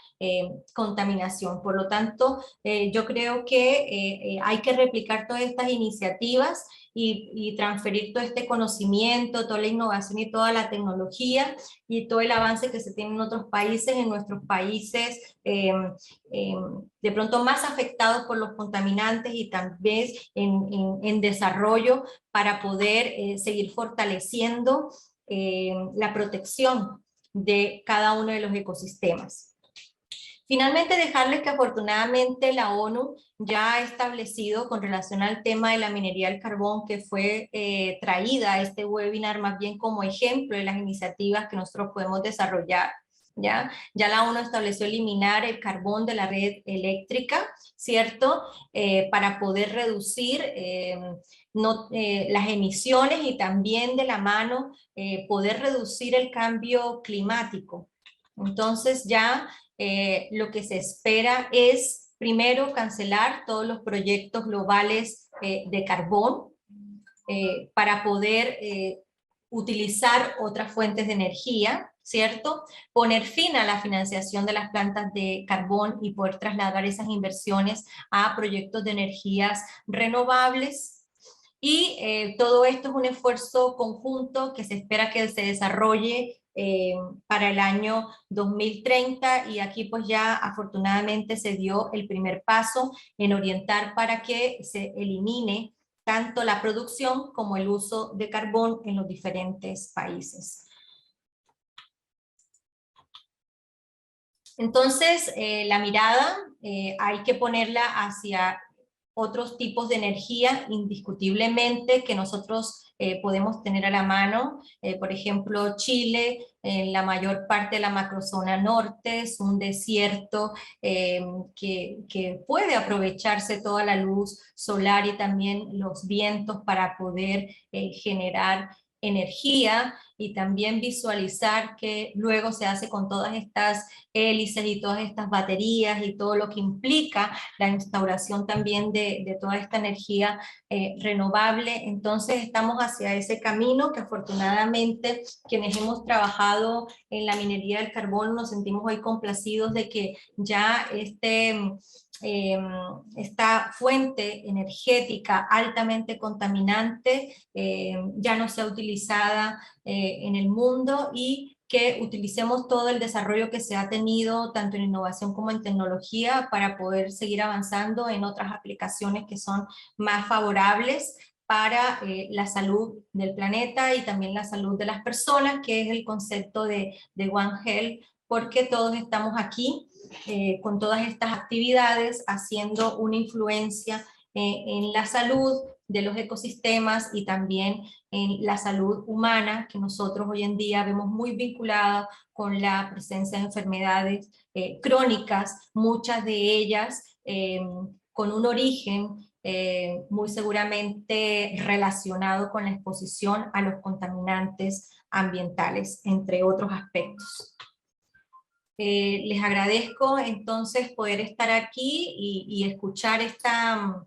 contaminación. Por lo tanto, yo creo que hay que replicar todas estas iniciativas y transferir todo este conocimiento, toda la innovación y toda la tecnología y todo el avance que se tiene en otros países, en nuestros países de pronto más afectados por los contaminantes, y también en desarrollo, para poder seguir fortaleciendo la protección de cada uno de los ecosistemas. Finalmente, dejarles que afortunadamente la ONU ya ha establecido, con relación al tema de la minería del carbón, que fue traída a este webinar más bien como ejemplo de las iniciativas que nosotros podemos desarrollar. Ya la ONU estableció eliminar el carbón de la red eléctrica, ¿cierto? Para poder reducir las emisiones, y también de la mano poder reducir el cambio climático. Entonces ya lo que se espera es, primero, cancelar todos los proyectos globales de carbón para poder utilizar otras fuentes de energía, ¿cierto? Poner fin a la financiación de las plantas de carbón y poder trasladar esas inversiones a proyectos de energías renovables. Y todo esto es un esfuerzo conjunto que se espera que se desarrolle para el año 2030, y aquí pues ya afortunadamente se dio el primer paso en orientar para que se elimine tanto la producción como el uso de carbón en los diferentes países. Entonces, la mirada hay que ponerla hacia otros tipos de energía, indiscutiblemente, que nosotros podemos tener a la mano. Por ejemplo, Chile, en la mayor parte de la macrozona norte, es un desierto que puede aprovecharse toda la luz solar y también los vientos para poder generar energía, y también visualizar que luego se hace con todas estas hélices y todas estas baterías y todo lo que implica la instauración también de toda esta energía renovable. Entonces estamos hacia ese camino que afortunadamente quienes hemos trabajado en la minería del carbón nos sentimos hoy complacidos de que ya esta fuente energética altamente contaminante ya no sea utilizada en el mundo, y que utilicemos todo el desarrollo que se ha tenido tanto en innovación como en tecnología para poder seguir avanzando en otras aplicaciones que son más favorables para la salud del planeta y también la salud de las personas, que es el concepto de One Health, porque todos estamos aquí con todas estas actividades haciendo una influencia en la salud de los ecosistemas y también en la salud humana, que nosotros hoy en día vemos muy vinculada con la presencia de enfermedades crónicas, muchas de ellas con un origen muy seguramente relacionado con la exposición a los contaminantes ambientales, entre otros aspectos. Les agradezco entonces poder estar aquí y escuchar esta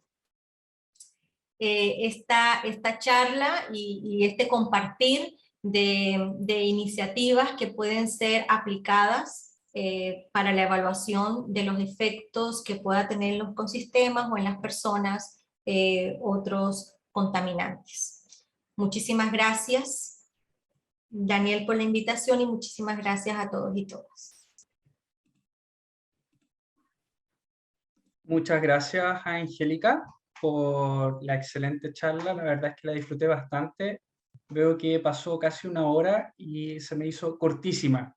charla y este compartir de iniciativas que pueden ser aplicadas para la evaluación de los efectos que pueda tener en los ecosistemas o en las personas otros contaminantes. Muchísimas gracias, Daniel, por la invitación, y muchísimas gracias a todos y todas. Muchas gracias, Angélica, por la excelente charla. La verdad es que la disfruté bastante. Veo que pasó casi una hora y se me hizo cortísima.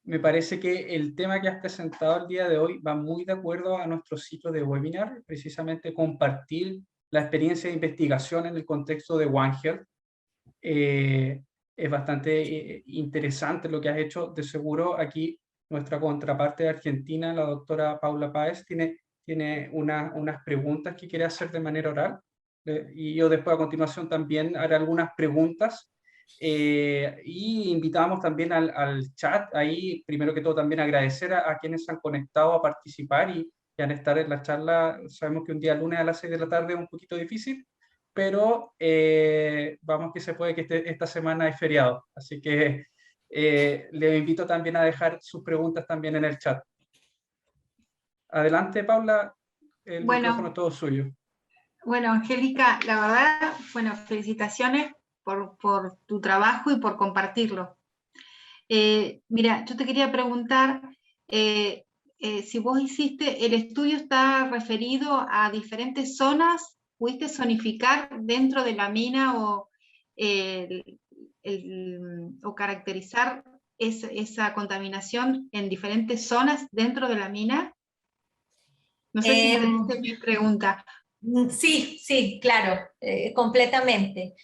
Me parece que el tema que has presentado el día de hoy va muy de acuerdo a nuestro ciclo de webinar, precisamente compartir la experiencia de investigación en el contexto de One Health. Es bastante interesante lo que has hecho. De seguro aquí nuestra contraparte de Argentina, la doctora Paula Páez, tiene tiene unas preguntas que quiere hacer de manera oral, y yo después a continuación también haré algunas preguntas, y invitamos también al chat, ahí primero que todo también agradecer a quienes se han conectado a participar y han estar en la charla. Sabemos que un día lunes a las 6 de la tarde es un poquito difícil, pero vamos que se puede, que esta semana es feriado, así que le invito también a dejar sus preguntas también en el chat. Adelante, Paula, el micrófono es todo suyo. Bueno, Angélica, la verdad, bueno, felicitaciones por tu trabajo y por compartirlo. Mira, yo te quería preguntar si vos hiciste, el estudio está referido a diferentes zonas, ¿pudiste zonificar dentro de la mina o caracterizar esa contaminación en diferentes zonas dentro de la mina? No sé si entendiste mi pregunta. Sí, sí, claro, completamente.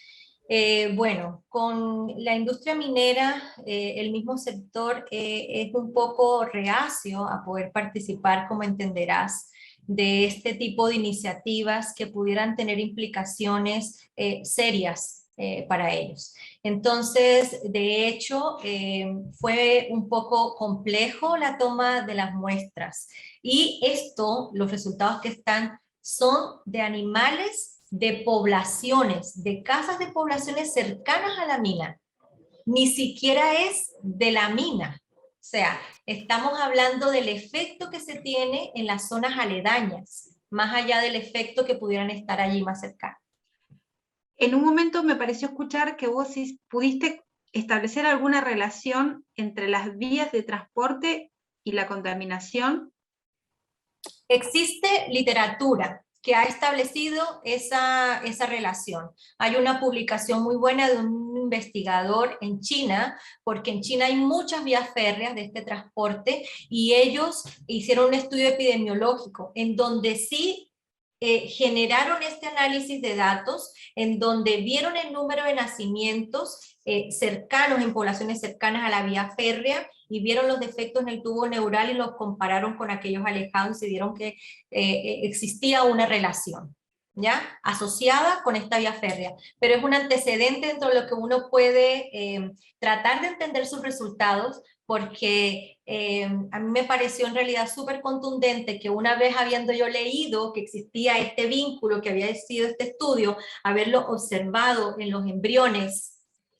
Bueno, con la industria minera, el mismo sector es un poco reacio a poder participar, como entenderás, de este tipo de iniciativas que pudieran tener implicaciones serias para ellos. Entonces, de hecho, fue un poco complejo la toma de las muestras, y esto, los resultados que están, son de animales de poblaciones, de casas de poblaciones cercanas a la mina. Ni siquiera es de la mina. O sea, estamos hablando del efecto que se tiene en las zonas aledañas, más allá del efecto que pudieran estar allí más cercanos. En un momento me pareció escuchar que vos pudiste establecer alguna relación entre las vías de transporte y la contaminación. Existe literatura que ha establecido esa relación. Hay una publicación muy buena de un investigador en China, porque en China hay muchas vías férreas de este transporte, y ellos hicieron un estudio epidemiológico en donde sí generaron este análisis de datos, en donde vieron el número de nacimientos cercanos, en poblaciones cercanas a la vía férrea, y vieron los defectos en el tubo neural y los compararon con aquellos alejados, y se dieron que existía una relación, ¿ya? Asociada con esta vía férrea. Pero es un antecedente dentro de lo que uno puede tratar de entender sus resultados, porque a mí me pareció en realidad súper contundente que, una vez habiendo yo leído que existía este vínculo, que había sido este estudio, haberlo observado en los embriones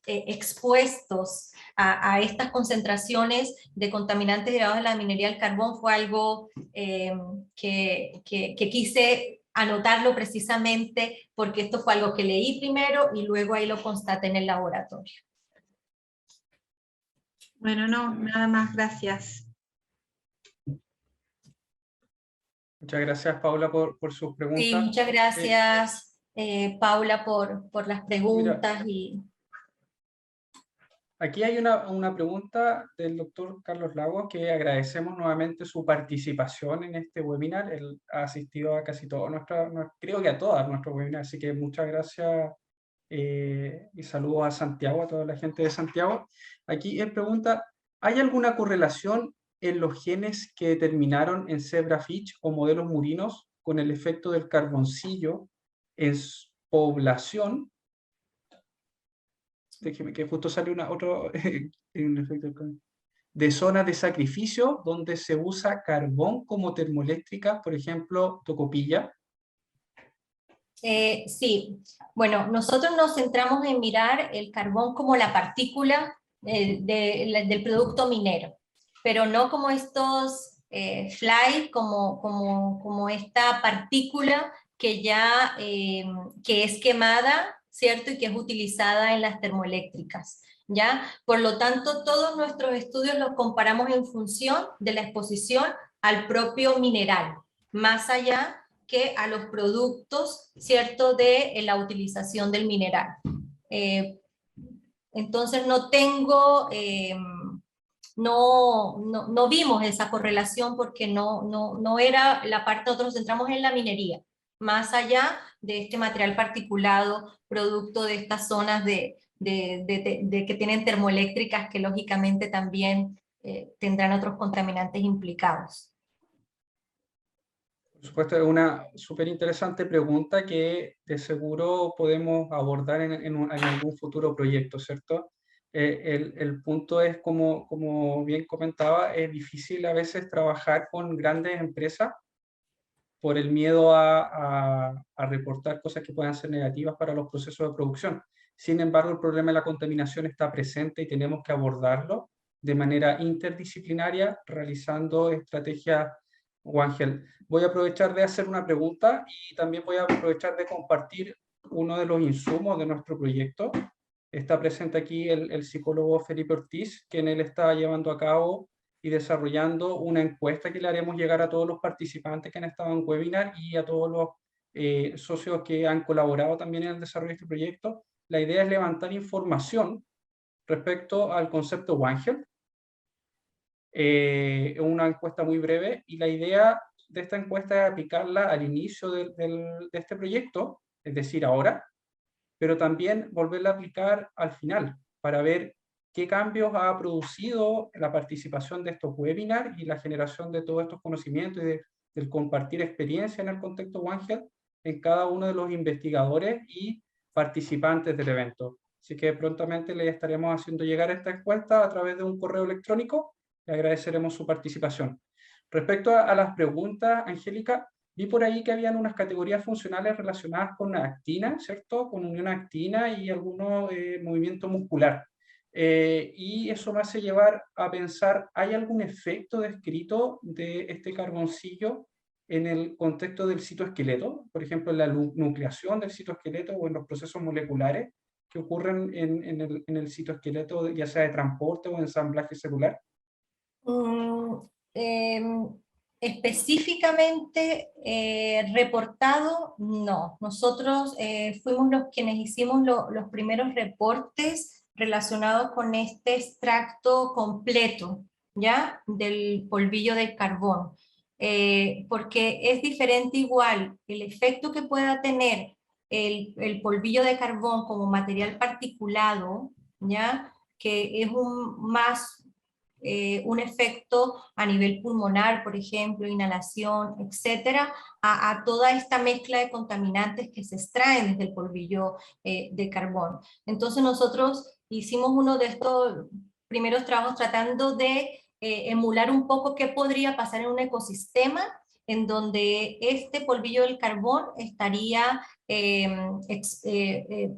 expuestos a estas concentraciones de contaminantes derivados de la minería del carbón, fue algo que quise anotarlo precisamente porque esto fue algo que leí primero y luego ahí lo constaté en el laboratorio. Bueno, no, nada más, gracias. Muchas gracias, Paula, por sus preguntas. Sí, muchas gracias, Paula, por las preguntas. Mira, aquí hay una pregunta del doctor Carlos Lagos, que agradecemos nuevamente su participación en este webinar. Él ha asistido a casi todas creo que a todas nuestros webinars, así que muchas gracias y saludos a Santiago, a toda la gente de Santiago. Aquí él pregunta, ¿hay alguna correlación en los genes que determinaron en zebrafish o modelos murinos con el efecto del carboncillo en población? Déjeme que justo salió otro de zonas de sacrificio donde se usa carbón como termoeléctrica, por ejemplo, Tocopilla. Sí, bueno, nosotros nos centramos en mirar el carbón como la partícula del producto minero, pero no como estos fly, como esta partícula que ya que es quemada, ¿cierto? Y que es utilizada en las termoeléctricas, ¿ya? Por lo tanto, todos nuestros estudios los comparamos en función de la exposición al propio mineral, más allá que a los productos, ¿cierto?, de la utilización del mineral. Entonces no tengo, no vimos esa correlación porque no era la parte, nosotros nos centramos en la minería, más allá de este material particulado, producto de estas zonas de que tienen termoeléctricas, que lógicamente también tendrán otros contaminantes implicados. Por supuesto, es una súper interesante pregunta que de seguro podemos abordar en algún futuro proyecto, ¿cierto? El punto es, como bien comentaba, es difícil a veces trabajar con grandes empresas por el miedo a reportar cosas que puedan ser negativas para los procesos de producción. Sin embargo, el problema de la contaminación está presente y tenemos que abordarlo de manera interdisciplinaria, realizando estrategias One Health. Voy a aprovechar de hacer una pregunta y también voy a aprovechar de compartir uno de los insumos de nuestro proyecto. Está presente aquí el psicólogo Felipe Ortiz, quien él está llevando a cabo y desarrollando una encuesta que le haremos llegar a todos los participantes que han estado en webinar y a todos los socios que han colaborado también en el desarrollo de este proyecto. La idea es levantar información respecto al concepto One Health. Es una encuesta muy breve y la idea de esta encuesta es aplicarla al inicio de este proyecto, es decir, ahora, pero también volverla a aplicar al final para ver qué cambios ha producido la participación de estos webinars y la generación de todos estos conocimientos y del compartir experiencia en el contexto One Health en cada uno de los investigadores y participantes del evento. Así que prontamente les estaremos haciendo llegar esta encuesta a través de un correo electrónico y agradeceremos su participación. Respecto a las preguntas, Angélica, vi por ahí que habían unas categorías funcionales relacionadas con la actina, ¿cierto? Con unión actina y algunos movimiento muscular. Y eso me hace llevar a pensar, ¿hay algún efecto descrito de este carboncillo en el contexto del citoesqueleto? Por ejemplo, en la nucleación del citoesqueleto o en los procesos moleculares que ocurren en el citoesqueleto, ya sea de transporte o ensamblaje celular. Específicamente reportado, no. Nosotros fuimos los quienes hicimos los primeros reportes relacionados con este extracto completo, ¿ya? Del polvillo de carbón. Porque es diferente igual el efecto que pueda tener el polvillo de carbón como material particulado, ¿ya? Que es un efecto a nivel pulmonar, por ejemplo, inhalación, etcétera, a toda esta mezcla de contaminantes que se extraen desde el polvillo de carbón. Entonces nosotros hicimos uno de estos primeros trabajos tratando de emular un poco qué podría pasar en un ecosistema en donde este polvillo del carbón estaría,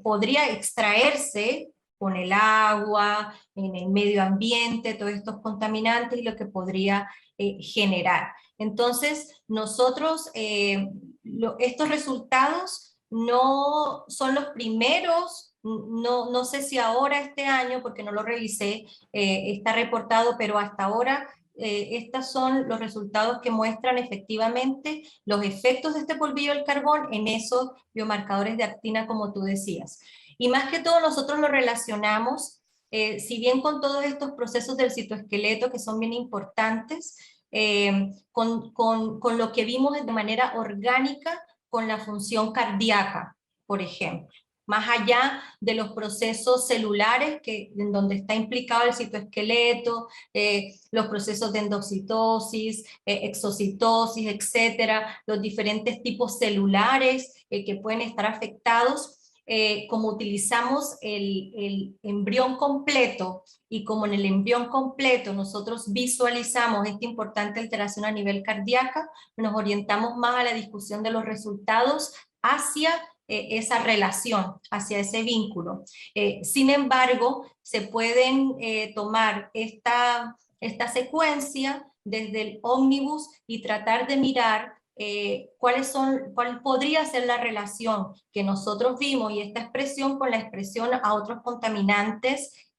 podría extraerse con el agua, en el medio ambiente, todos estos contaminantes y lo que podría generar. Entonces, nosotros, estos resultados no son los primeros, no sé si ahora este año, porque no lo revisé, está reportado, pero hasta ahora estos son los resultados que muestran efectivamente los efectos de este polvillo del carbón en esos biomarcadores de actina, como tú decías. Y más que todo nosotros lo relacionamos, si bien con todos estos procesos del citoesqueleto que son bien importantes, con lo que vimos de manera orgánica con la función cardíaca, por ejemplo. Más allá de los procesos celulares en donde está implicado el citoesqueleto, los procesos de endocitosis, exocitosis, etcétera, los diferentes tipos celulares que pueden estar afectados. Como utilizamos el embrión completo y como en el embrión completo nosotros visualizamos esta importante alteración a nivel cardíaco, nos orientamos más a la discusión de los resultados hacia esa relación, hacia ese vínculo. Sin embargo, se pueden tomar esta secuencia desde el ómnibus y tratar de mirar cuál podría ser la relación que nosotros vimos y esta expresión con la expresión a otros contaminantes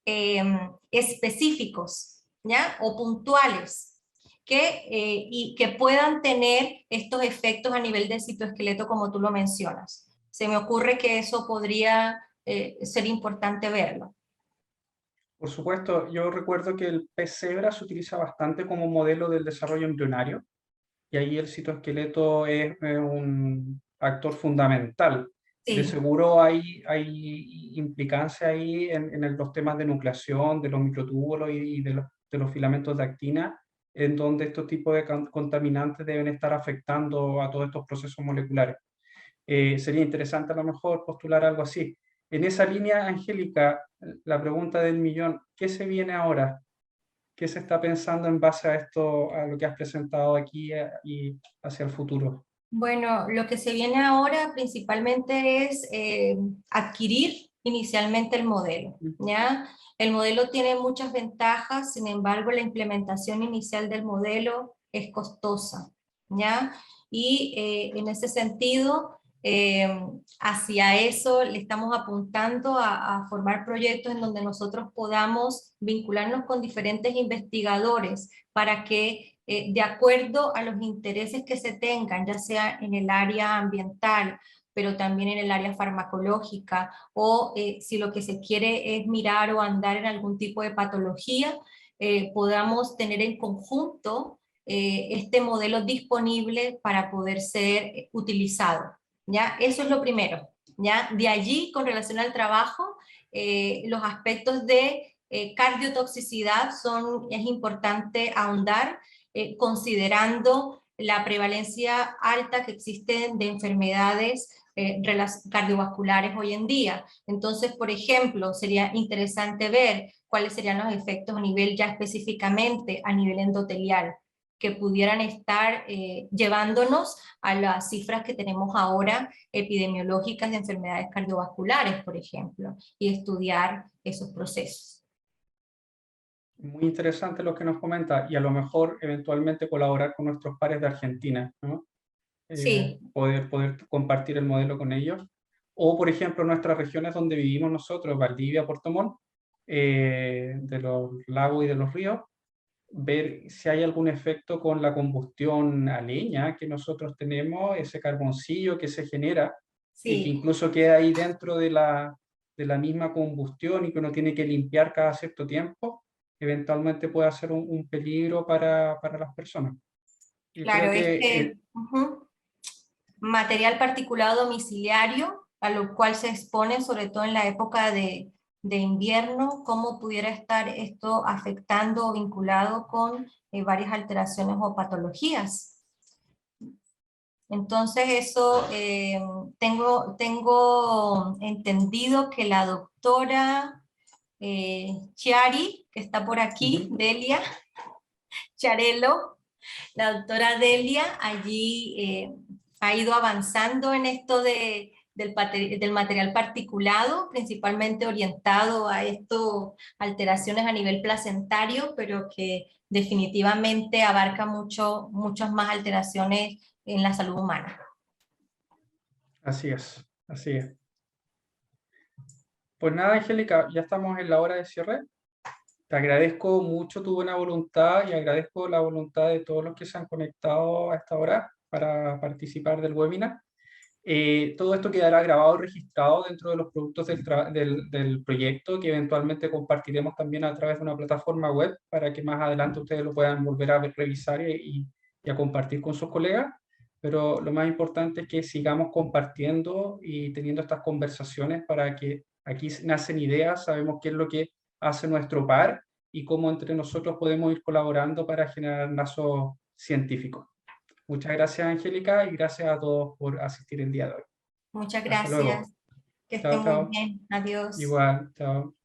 específicos, ¿ya? O puntuales, y que puedan tener estos efectos a nivel del citoesqueleto como tú lo mencionas. Se me ocurre que eso podría ser importante verlo. Por supuesto, yo recuerdo que el pez cebra se utiliza bastante como modelo del desarrollo embrionario, y ahí el citoesqueleto es un actor fundamental. Sí. De seguro hay implicancia ahí en los temas de nucleación, de los microtúbulos y de los filamentos de actina, en donde estos tipos de contaminantes deben estar afectando a todos estos procesos moleculares. Sería interesante a lo mejor postular algo así. En esa línea, Angélica, la pregunta del millón, ¿qué se viene ahora? ¿Qué se está pensando en base a esto, a lo que has presentado aquí y hacia el futuro? Bueno, lo que se viene ahora principalmente es adquirir inicialmente el modelo, ¿ya? El modelo tiene muchas ventajas, sin embargo, la implementación inicial del modelo es costosa, ¿ya? Y en ese sentido, hacia eso le estamos apuntando a formar proyectos en donde nosotros podamos vincularnos con diferentes investigadores para que de acuerdo a los intereses que se tengan, ya sea en el área ambiental, pero también en el área farmacológica, o si lo que se quiere es mirar o andar en algún tipo de patología, podamos tener en conjunto este modelo disponible para poder ser utilizado. ¿Ya? Eso es lo primero. ¿Ya? De allí, con relación al trabajo, los aspectos de cardiotoxicidad es importante ahondar, considerando la prevalencia alta que existe de enfermedades cardiovasculares hoy en día. Entonces, por ejemplo, sería interesante ver cuáles serían los efectos a nivel ya específicamente a nivel endotelial, que pudieran estar llevándonos a las cifras que tenemos ahora epidemiológicas de enfermedades cardiovasculares, por ejemplo, y estudiar esos procesos. Muy interesante lo que nos comenta, y a lo mejor eventualmente colaborar con nuestros pares de Argentina, ¿no? Sí. Poder compartir el modelo con ellos. O, por ejemplo, nuestras regiones donde vivimos nosotros, Valdivia, Puerto Montt, de los lagos y de los ríos, ver si hay algún efecto con la combustión a leña que nosotros tenemos, ese carboncillo que se genera, y que Sí. incluso queda ahí dentro de la misma combustión y que uno tiene que limpiar cada cierto tiempo, eventualmente puede ser un peligro para las personas. Yo creo Claro, que material particulado domiciliario, a lo cual se expone sobre todo en la época de invierno, cómo pudiera estar esto afectando o vinculado con varias alteraciones o patologías. Entonces eso, tengo entendido que la doctora Chiari, que está por aquí, Delia Charello, la doctora Delia allí ha ido avanzando en esto del material particulado, principalmente orientado a alteraciones a nivel placentario, pero que definitivamente abarca muchas más alteraciones en la salud humana. así es, así es. Pues nada, Angélica, ya estamos en la hora de cierre. Te agradezco mucho tu buena voluntad y agradezco la voluntad de todos los que se han conectado a esta hora para participar del webinar. Todo esto quedará grabado y registrado dentro de los productos del proyecto, que eventualmente compartiremos también a través de una plataforma web para que más adelante ustedes lo puedan volver a revisar y a compartir con sus colegas. Pero lo más importante es que sigamos compartiendo y teniendo estas conversaciones para que aquí nacen ideas, sabemos qué es lo que hace nuestro par y cómo entre nosotros podemos ir colaborando para generar lazos científicos. Muchas gracias, Angélica, y gracias a todos por asistir el día de hoy. Muchas Hasta luego. gracias. Que Chao, estén muy chao. bien. Adiós. Igual, chao.